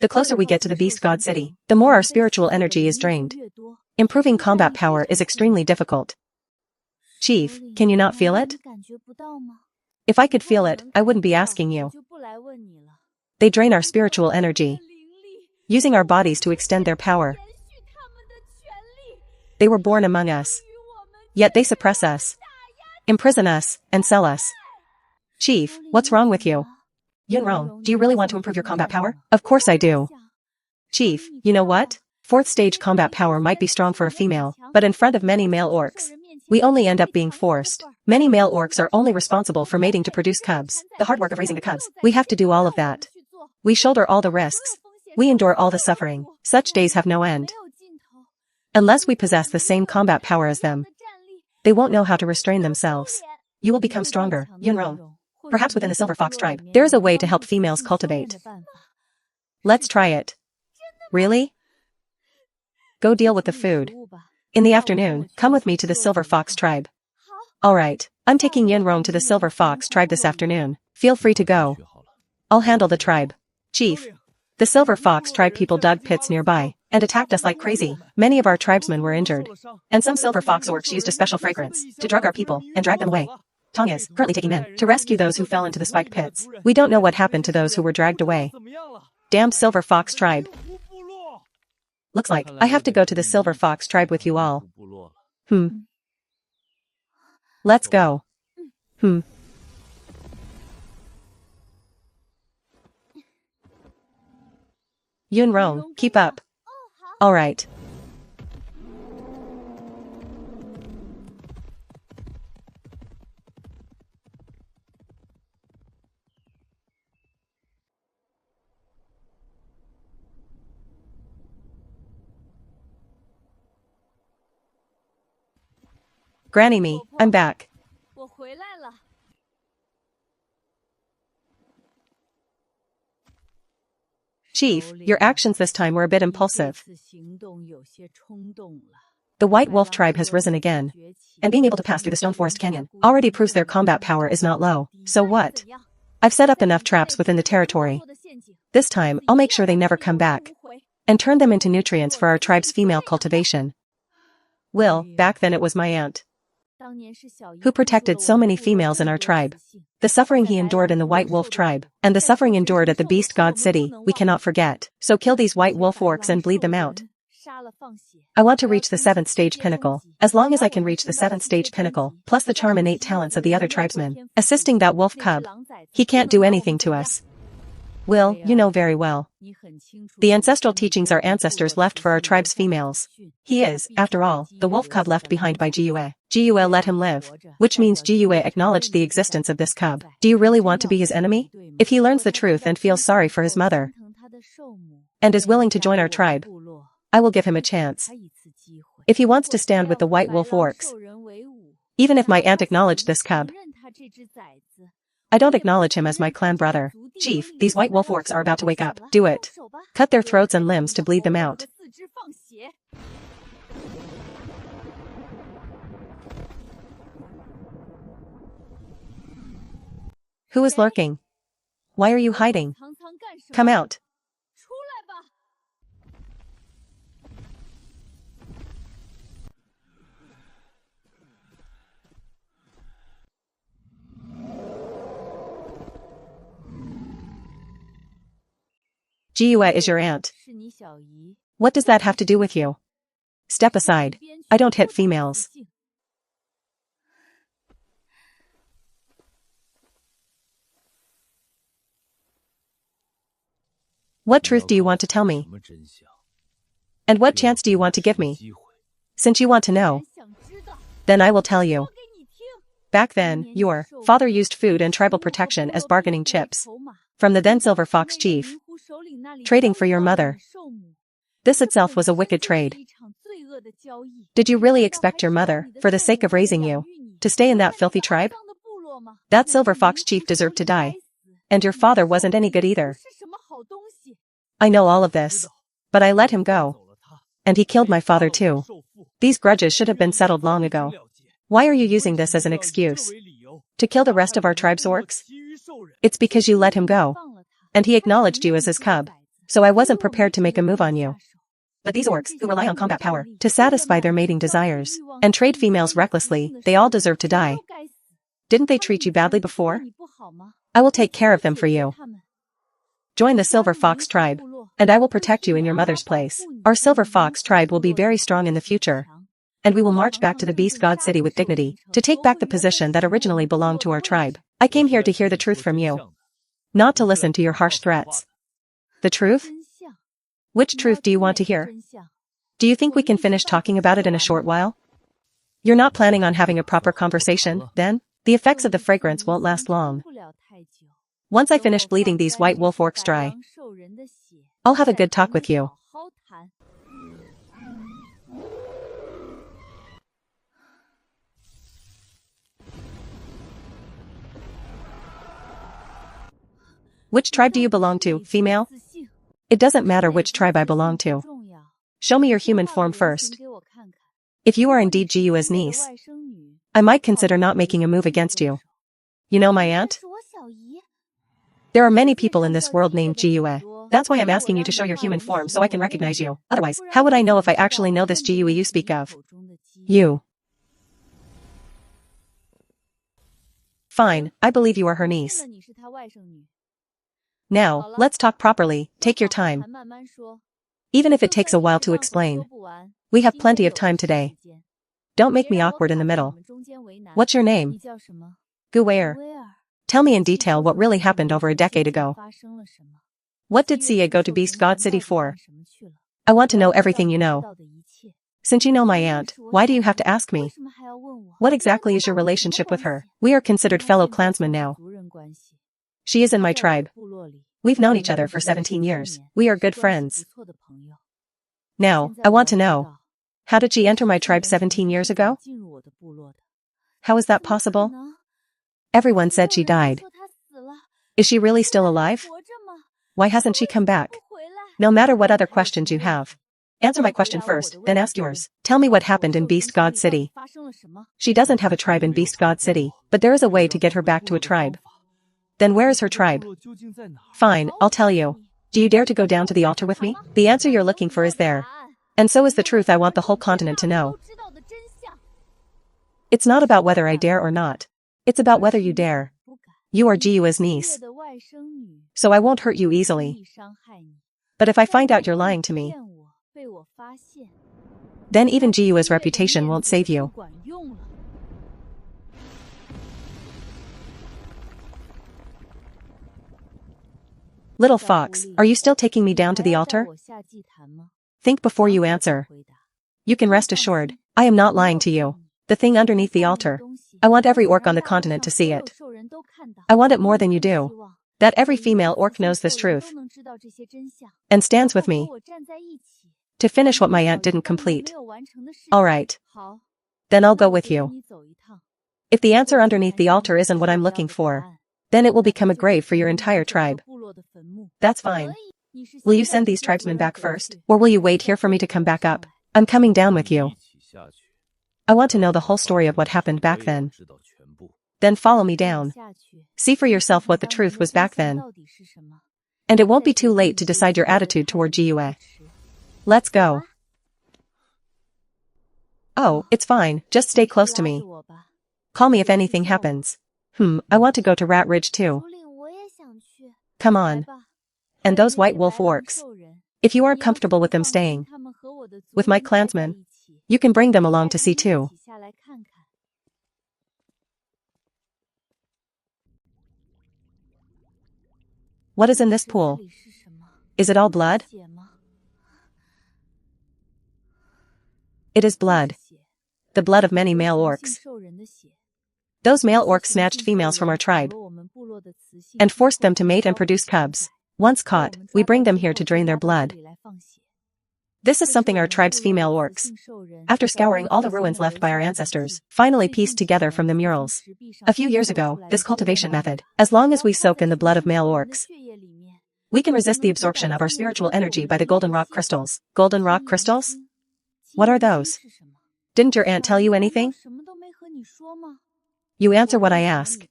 The closer we get to the beast god city, the more our spiritual energy is drained. Improving combat power is extremely difficult. Chief, can you not feel it? If I could feel it, I wouldn't be asking you. They drain our spiritual energy, using our bodies to extend their power. They were born among us, yet they suppress us, imprison us, and sell us. Chief, what's wrong with you? Yunrong, do you really want to improve your combat power? Of course I do. Chief, you know what? 4th stage combat power might be strong for a female, but in front of many male orcs, we only end up being forced. Many male orcs are only responsible for mating to produce cubs. The hard work of raising the cubs, we have to do all of that. We shoulder all the risks. We endure all the suffering. Such days have no end. Unless we possess the same combat power as them, they won't know how to restrain themselves. You will become stronger, Yunrong. Perhaps within the Silver Fox tribe, there is a way to help females cultivate. Let's try it. Really? Go deal with the food. In the afternoon, come with me to the Silver Fox tribe. Alright, I'm taking Yunrong to the Silver Fox tribe this afternoon. Feel free to go. I'll handle the tribe. Chief. The Silver Fox tribe people dug pits nearby and attacked us like crazy. Many of our tribesmen were injured. And some Silver Fox orcs used a special fragrance to drug our people and drag them away. Tong is currently taking men to rescue those who fell into the spiked pits. We don't know what happened to those who were dragged away. Damn Silver Fox tribe. Looks like I have to go to the Silver Fox tribe with you all. Let's go. Yunrong, keep up. Alright. Granny me, I'm back. Chief, your actions this time were a bit impulsive. The White Wolf tribe has risen again, and being able to pass through the Stone Forest Canyon already proves their combat power is not low. So what? I've set up enough traps within the territory. This time, I'll make sure they never come back, and turn them into nutrients for our tribe's female cultivation. Back then it was my aunt who protected so many females in our tribe. The suffering he endured in the White Wolf tribe, and the suffering endured at the Beast God City, we cannot forget. So kill these White Wolf orcs and bleed them out. I want to reach the 7th stage pinnacle. As long as I can reach the 7th stage pinnacle, plus the charm and 8 talents of the other tribesmen, assisting that wolf cub, he can't do anything to us. You know very well. The ancestral teachings our ancestors left for our tribe's females. He is, after all, the wolf cub left behind by Jiue. Jiue let him live, which means Jiue acknowledged the existence of this cub. Do you really want to be his enemy? If he learns the truth and feels sorry for his mother, and is willing to join our tribe, I will give him a chance. If he wants to stand with the White Wolf orcs, even if my aunt acknowledged this cub, I don't acknowledge him as my clan brother. Chief, these White Wolf orcs are about to wake up. Do it. Cut their throats and limbs to bleed them out. Who is lurking? Why are you hiding? Come out. Jiue is your aunt. What does that have to do with you? Step aside. I don't hit females. What truth do you want to tell me? And what chance do you want to give me? Since you want to know, then I will tell you. Back then, your father used food and tribal protection as bargaining chips. From the then Silver Fox chief. Trading for your mother. This itself was a wicked trade. Did you really expect your mother, for the sake of raising you, to stay in that filthy tribe? That Silver Fox chief deserved to die. And your father wasn't any good either. I know all of this. But I let him go. And he killed my father too. These grudges should have been settled long ago. Why are you using this as an excuse? To kill the rest of our tribe's orcs? It's because you let him go. And he acknowledged you as his cub. So I wasn't prepared to make a move on you. But these orcs, who rely on combat power to satisfy their mating desires, and trade females recklessly, they all deserve to die. Didn't they treat you badly before? I will take care of them for you. Join the Silver Fox tribe, and I will protect you in your mother's place. Our Silver Fox tribe will be very strong in the future. And we will march back to the Beast God City with dignity, to take back the position that originally belonged to our tribe. I came here to hear the truth from you. Not to listen to your harsh threats. The truth? Which truth do you want to hear? Do you think we can finish talking about it in a short while? You're not planning on having a proper conversation, then? The effects of the fragrance won't last long. Once I finish bleeding these white wolf orcs dry, I'll have a good talk with you. Which tribe do you belong to, female? It doesn't matter which tribe I belong to. Show me your human form first. If you are indeed Jiu's niece, I might consider not making a move against you. You know my aunt? There are many people in this world named Jiu. That's why I'm asking you to show your human form so I can recognize you. Otherwise, how would I know if I actually know this Jiu you speak of? You. Fine, I believe you are her niece. Now, let's talk properly, take your time. Even if it takes a while to explain. We have plenty of time today. Don't make me awkward in the middle. What's your name? Guware. Tell me in detail what really happened over a decade ago. What did Xie go to Beast God City for? I want to know everything you know. Since you know my aunt, why do you have to ask me? What exactly is your relationship with her? We are considered fellow clansmen now. She is in my tribe. We've known each other for 17 years. We are good friends. Now, I want to know. How did she enter my tribe 17 years ago? How is that possible? Everyone said she died. Is she really still alive? Why hasn't she come back? No matter what other questions you have. Answer my question first, then ask yours. Tell me what happened in Beast God City. She doesn't have a tribe in Beast God City, but there is a way to get her back to a tribe. Then where is her tribe? Fine, I'll tell you. Do you dare to go down to the altar with me? The answer you're looking for is there. And so is the truth I want the whole continent to know. It's not about whether I dare or not. It's about whether you dare. You are Jiu's niece. So I won't hurt you easily. But if I find out you're lying to me, then even Jiu's reputation won't save you. Little fox, are you still taking me down to the altar? Think before you answer. You can rest assured, I am not lying to you. The thing underneath the altar. I want every orc on the continent to see it. I want it more than you do. That every female orc knows this truth. And stands with me. To finish what my aunt didn't complete. Alright. Then I'll go with you. If the answer underneath the altar isn't what I'm looking for, then it will become a grave for your entire tribe. That's fine. Will you send these tribesmen back first, or will you wait here for me to come back up? I'm coming down with you. I want to know the whole story of what happened back then. Then follow me down. See for yourself what the truth was back then. And it won't be too late to decide your attitude toward Jiue. Let's go. Oh, it's fine, just stay close to me. Call me if anything happens. I want to go to Rat Ridge too. Come on. And those white wolf orcs. If you aren't comfortable with them staying with my clansmen, you can bring them along to see too. What is in this pool? Is it all blood? It is blood. The blood of many male orcs. Those male orcs snatched females from our tribe and forced them to mate and produce cubs. Once caught, we bring them here to drain their blood. This is something our tribe's female orcs, after scouring all the ruins left by our ancestors, finally pieced together from the murals. A few years ago, this cultivation method, as long as we soak in the blood of male orcs, we can resist the absorption of our spiritual energy by the golden rock crystals. Golden rock crystals? What are those? Didn't your aunt tell you anything? You answer what I ask.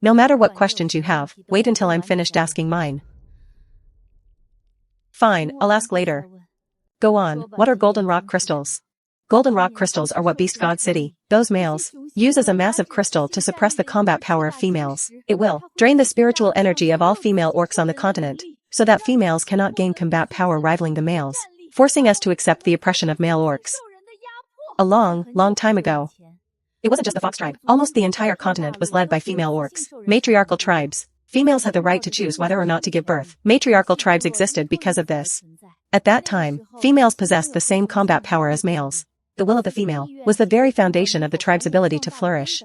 No matter what questions you have, wait until I'm finished asking mine. Fine, I'll ask later. Go on, what are golden rock crystals? Golden rock crystals are what Beast God City, those males, use as a massive crystal to suppress the combat power of females. It will drain the spiritual energy of all female orcs on the continent, so that females cannot gain combat power rivaling the males, forcing us to accept the oppression of male orcs. A long, long time ago. It wasn't just the Fox tribe. Almost the entire continent was led by female orcs. Matriarchal tribes. Females had the right to choose whether or not to give birth. Matriarchal tribes existed because of this. At that time, females possessed the same combat power as males. The will of the female was the very foundation of the tribe's ability to flourish.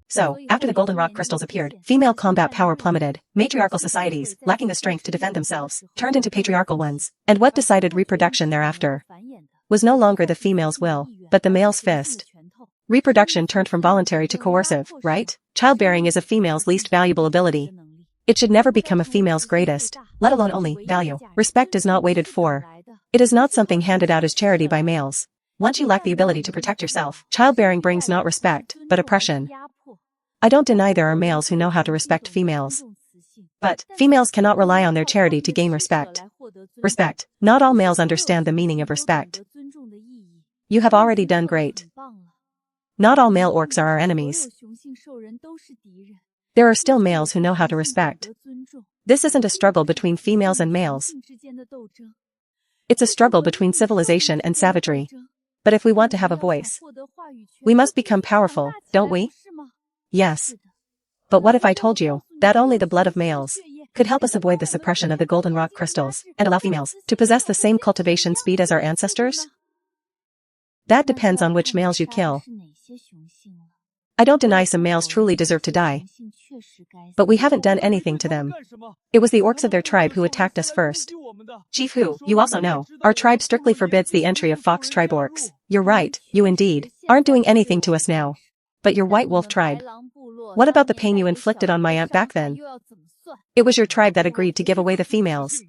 So, after the golden rock crystals appeared, female combat power plummeted. Matriarchal societies, lacking the strength to defend themselves, turned into patriarchal ones. And what decided reproduction thereafter was no longer the female's will, but the male's fist. Reproduction turned from voluntary to coercive, right? Childbearing is a female's least valuable ability. It should never become a female's greatest, let alone only, value. Respect is not waited for. It is not something handed out as charity by males. Once you lack the ability to protect yourself, childbearing brings not respect, but oppression. I don't deny there are males who know how to respect females. But, females cannot rely on their charity to gain respect. Respect. Not all males understand the meaning of respect. You have already done great. Not all male orcs are our enemies. There are still males who know how to respect. This isn't a struggle between females and males. It's a struggle between civilization and savagery. But if we want to have a voice, we must become powerful, don't we? Yes. But what if I told you that only the blood of males could help us avoid the suppression of the golden rock crystals and allow females to possess the same cultivation speed as our ancestors? That depends on which males you kill. I don't deny some males truly deserve to die. But we haven't done anything to them. It was the orcs of their tribe who attacked us first. Chief Hu, you also know, our tribe strictly forbids the entry of Fox tribe orcs. You're right, you indeed aren't doing anything to us now. But your White Wolf tribe. What about the pain you inflicted on my aunt back then? It was your tribe that agreed to give away the females.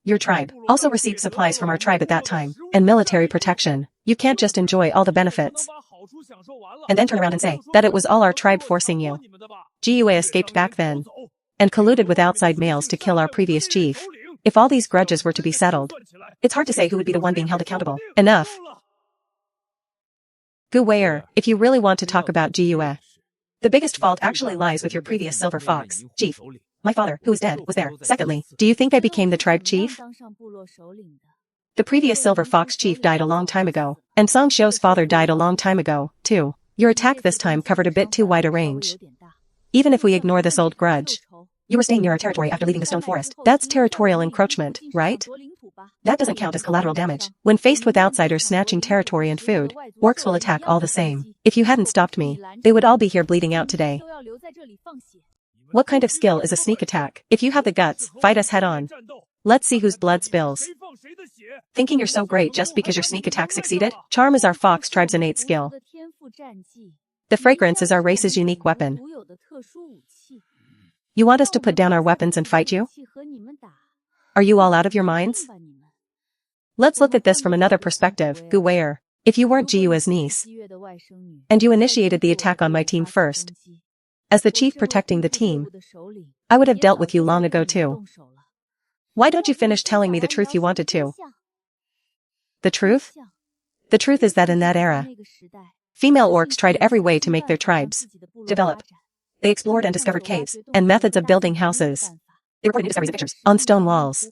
Your tribe also received supplies from our tribe at that time, and military protection. You can't just enjoy all the benefits and then turn around and say that it was all our tribe forcing you. GUA escaped back then and colluded with outside males to kill our previous chief. If all these grudges were to be settled, it's hard to say who would be the one being held accountable. Enough. Gu Weier, if you really want to talk about GUA, the biggest fault actually lies with your previous Silver Fox chief. My father, who is dead, was there. Secondly, do you think I became the tribe chief? The previous Silver Fox chief died a long time ago, and Song Xiu's father died a long time ago, too. Your attack this time covered a bit too wide a range. Even if we ignore this old grudge, you were staying near our territory after leaving the stone forest. That's territorial encroachment, right? That doesn't count as collateral damage. When faced with outsiders snatching territory and food, orcs will attack all the same. If you hadn't stopped me, they would all be here bleeding out today. What kind of skill is a sneak attack? If you have the guts, fight us head on. Let's see whose blood spills. Thinking you're so great just because your sneak attack succeeded? Charm is our Fox tribe's innate skill. The fragrance is our race's unique weapon. You want us to put down our weapons and fight you? Are you all out of your minds? Let's look at this from another perspective, Gu Weier. If you weren't Jiu's niece, and you initiated the attack on my team first, as the chief protecting the team, I would have dealt with you long ago too. Why don't you finish telling me the truth you wanted to? The truth? The truth is that in that era, female orcs tried every way to make their tribes develop. They explored and discovered caves and methods of building houses. They reported new discoveries of pictures on stone walls.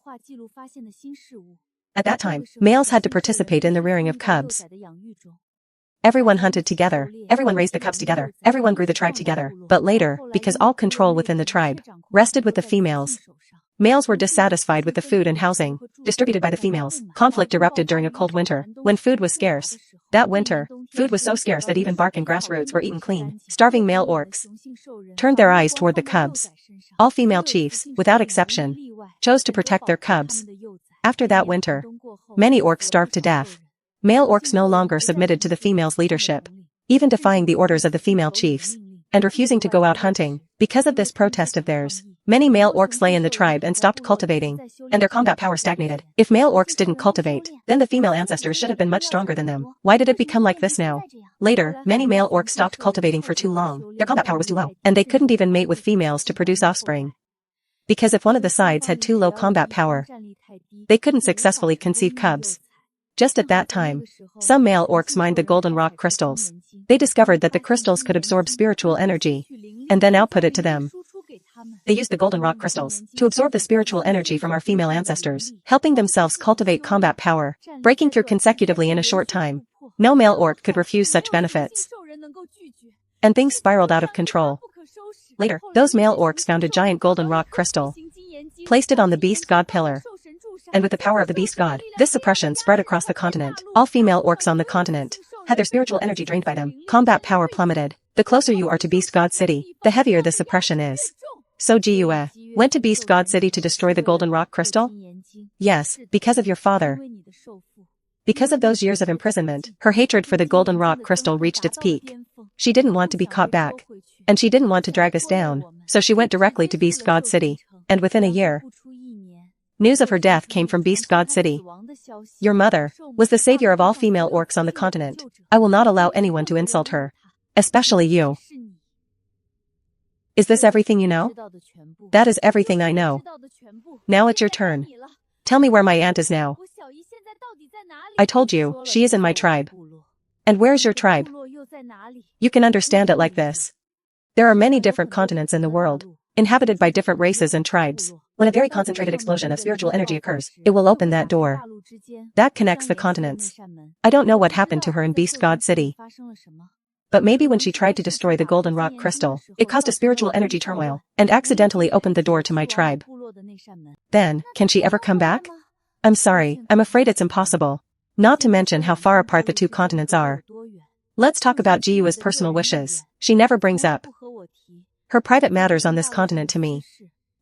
At that time, males had to participate in the rearing of cubs. Everyone hunted together, everyone raised the cubs together, everyone grew the tribe together, but later, because all control within the tribe rested with the females, Males were dissatisfied with the food and housing distributed by the females. Conflict erupted during a cold winter, when food was scarce. That winter, food was so scarce that even bark and grass roots were eaten clean. Starving male orcs turned their eyes toward the cubs. All female chiefs, without exception, chose to protect their cubs. After that winter, many orcs starved to death. Male orcs no longer submitted to the females' leadership, even defying the orders of the female chiefs, and refusing to go out hunting. Because of this protest of theirs, many male orcs lay in the tribe and stopped cultivating, and their combat power stagnated. If male orcs didn't cultivate, then the female ancestors should have been much stronger than them. Why did it become like this now? Later, many male orcs stopped cultivating for too long. Their combat power was too low, and they couldn't even mate with females to produce offspring. Because if one of the sides had too low combat power, they couldn't successfully conceive cubs. Just at that time, some male orcs mined the golden rock crystals. They discovered that the crystals could absorb spiritual energy, and then output it to them. They used the golden rock crystals to absorb the spiritual energy from our female ancestors, helping themselves cultivate combat power, breaking through consecutively in a short time. No male orc could refuse such benefits. And things spiraled out of control. Later, those male orcs found a giant golden rock crystal, placed it on the beast god pillar, and with the power of the beast god, this suppression spread across the continent. All female orcs on the continent had their spiritual energy drained by them. Combat power plummeted. The closer you are to Beast God City, the heavier the suppression is. So Jiyue went to Beast God City to destroy the golden rock crystal? Yes, because of your father. Because of those years of imprisonment, her hatred for the golden rock crystal reached its peak. She didn't want to be caught back, and she didn't want to drag us down, so she went directly to Beast God City, and within a year, news of her death came from Beast God City. Your mother was the savior of all female orcs on the continent. I will not allow anyone to insult her. Especially you. Is this everything you know? That is everything I know. Now it's your turn. Tell me where my aunt is now. I told you, she is in my tribe. And where is your tribe? You can understand it like this. There are many different continents in the world, inhabited by different races and tribes. When a very concentrated explosion of spiritual energy occurs, it will open that door. That connects the continents. I don't know what happened to her in Beast God City. But maybe when she tried to destroy the golden rock crystal, it caused a spiritual energy turmoil, and accidentally opened the door to my tribe. Then, can she ever come back? I'm sorry, I'm afraid it's impossible. Not to mention how far apart the two continents are. Let's talk about Jiyue's personal wishes. She never brings up her private matters on this continent to me.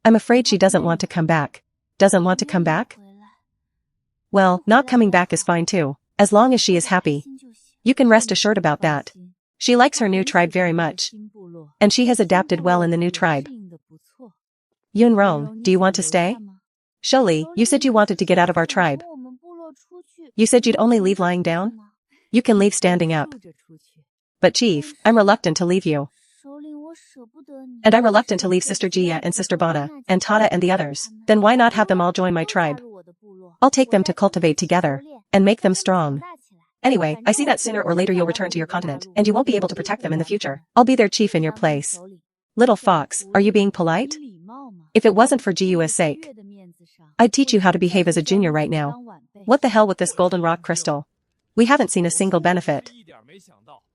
I'm afraid she doesn't want to come back. Doesn't want to come back? Well, not coming back is fine too, as long as she is happy. You can rest assured about that. She likes her new tribe very much, and she has adapted well in the new tribe. Yunrong, do you want to stay? Sholi, you said you wanted to get out of our tribe. You said you'd only leave lying down? You can leave standing up. But Chief, I'm reluctant to leave you. And I'm reluctant to leave Sister Jia and Sister Bana, and Tada and the others. Then why not have them all join my tribe? I'll take them to cultivate together, and make them strong. Anyway, I see that sooner or later you'll return to your continent, and you won't be able to protect them in the future. I'll be their chief in your place. Little fox, are you being polite? If it wasn't for Jiyue's sake, I'd teach you how to behave as a junior right now. What the hell with this golden rock crystal? We haven't seen a single benefit.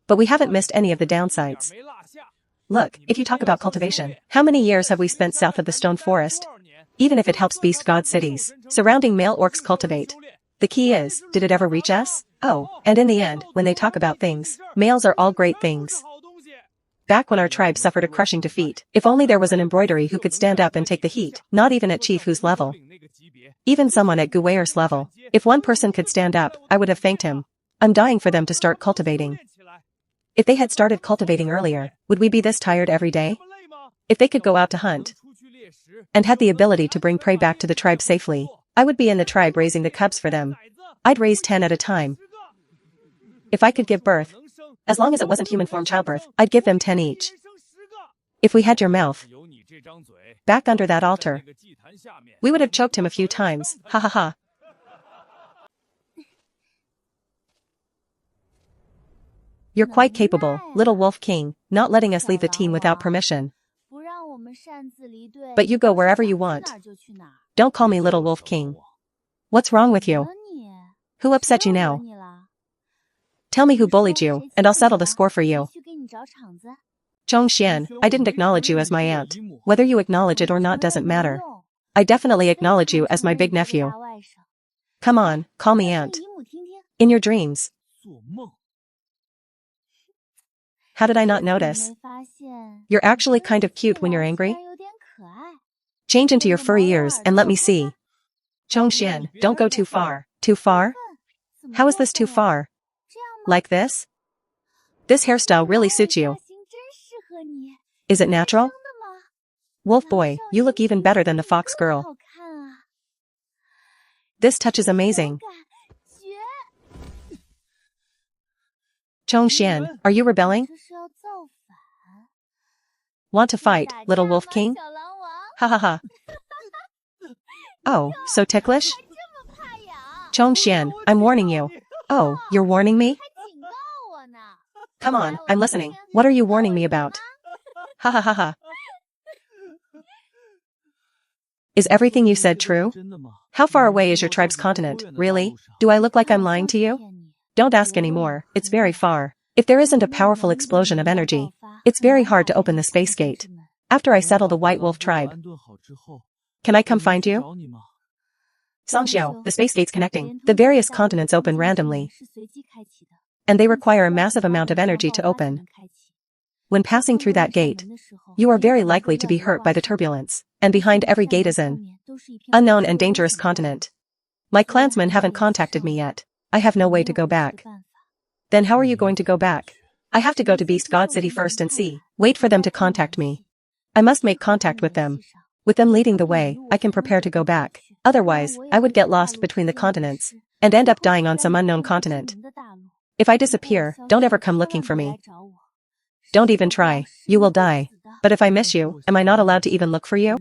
But we haven't missed any of the downsides. Look, if you talk about cultivation, how many years have we spent south of the stone forest? Even if it helps beast god cities, surrounding male orcs cultivate. The key is, did it ever reach us? Oh, and in the end, when they talk about things, males are all great things. Back when our tribe suffered a crushing defeat, if only there was an embroidery who could stand up and take the heat, not even at Chief Hu's level. Even someone at Guweir's level. If one person could stand up, I would have thanked him. I'm dying for them to start cultivating. If they had started cultivating earlier, would we be this tired every day? If they could go out to hunt, and had the ability to bring prey back to the tribe safely, I would be in the tribe raising the cubs for them. I'd raise 10 at a time. If I could give birth, as long as it wasn't human-form childbirth, I'd give them 10 each. If we had your mouth back under that altar, we would have choked him a few times, ha ha ha. You're quite capable, little Wolf King, not letting us leave the team without permission. But you go wherever you want. Don't call me Little Wolf King. What's wrong with you? Who upset you now? Tell me who bullied you, and I'll settle the score for you. Zhongxian, I didn't acknowledge you as my aunt. Whether you acknowledge it or not doesn't matter. I definitely acknowledge you as my big nephew. Come on, call me aunt. In your dreams. How did I not notice? You're actually kind of cute when you're angry. Change into your furry ears and let me see. Chongxian, don't go too far. Too far? How is this too far? Like this? This hairstyle really suits you. Is it natural? Wolf boy, you look even better than the fox girl. This touch is amazing. Chongxian, are you rebelling? Want to fight, little wolf king? Ha ha ha. Oh, so ticklish? Chongxian, I'm warning you. Oh, you're warning me? Come on, I'm listening. What are you warning me about? Ha ha ha ha. Is everything you said true? How far away is your tribe's continent, really? Do I look like I'm lying to you? Don't ask anymore, it's very far. If there isn't a powerful explosion of energy, it's very hard to open the space gate. After I settle the White Wolf tribe. Can I come find you? Songxiao, the space gate's connecting. The various continents open randomly. And they require a massive amount of energy to open. When passing through that gate, you are very likely to be hurt by the turbulence, and behind every gate is an unknown and dangerous continent. My clansmen haven't contacted me yet. I have no way to go back. Then how are you going to go back? I have to go to Beast God City first and see. Wait for them to contact me. I must make contact with them. With them leading the way, I can prepare to go back. Otherwise, I would get lost between the continents, and end up dying on some unknown continent. If I disappear, don't ever come looking for me. Don't even try, you will die. But if I miss you, am I not allowed to even look for you?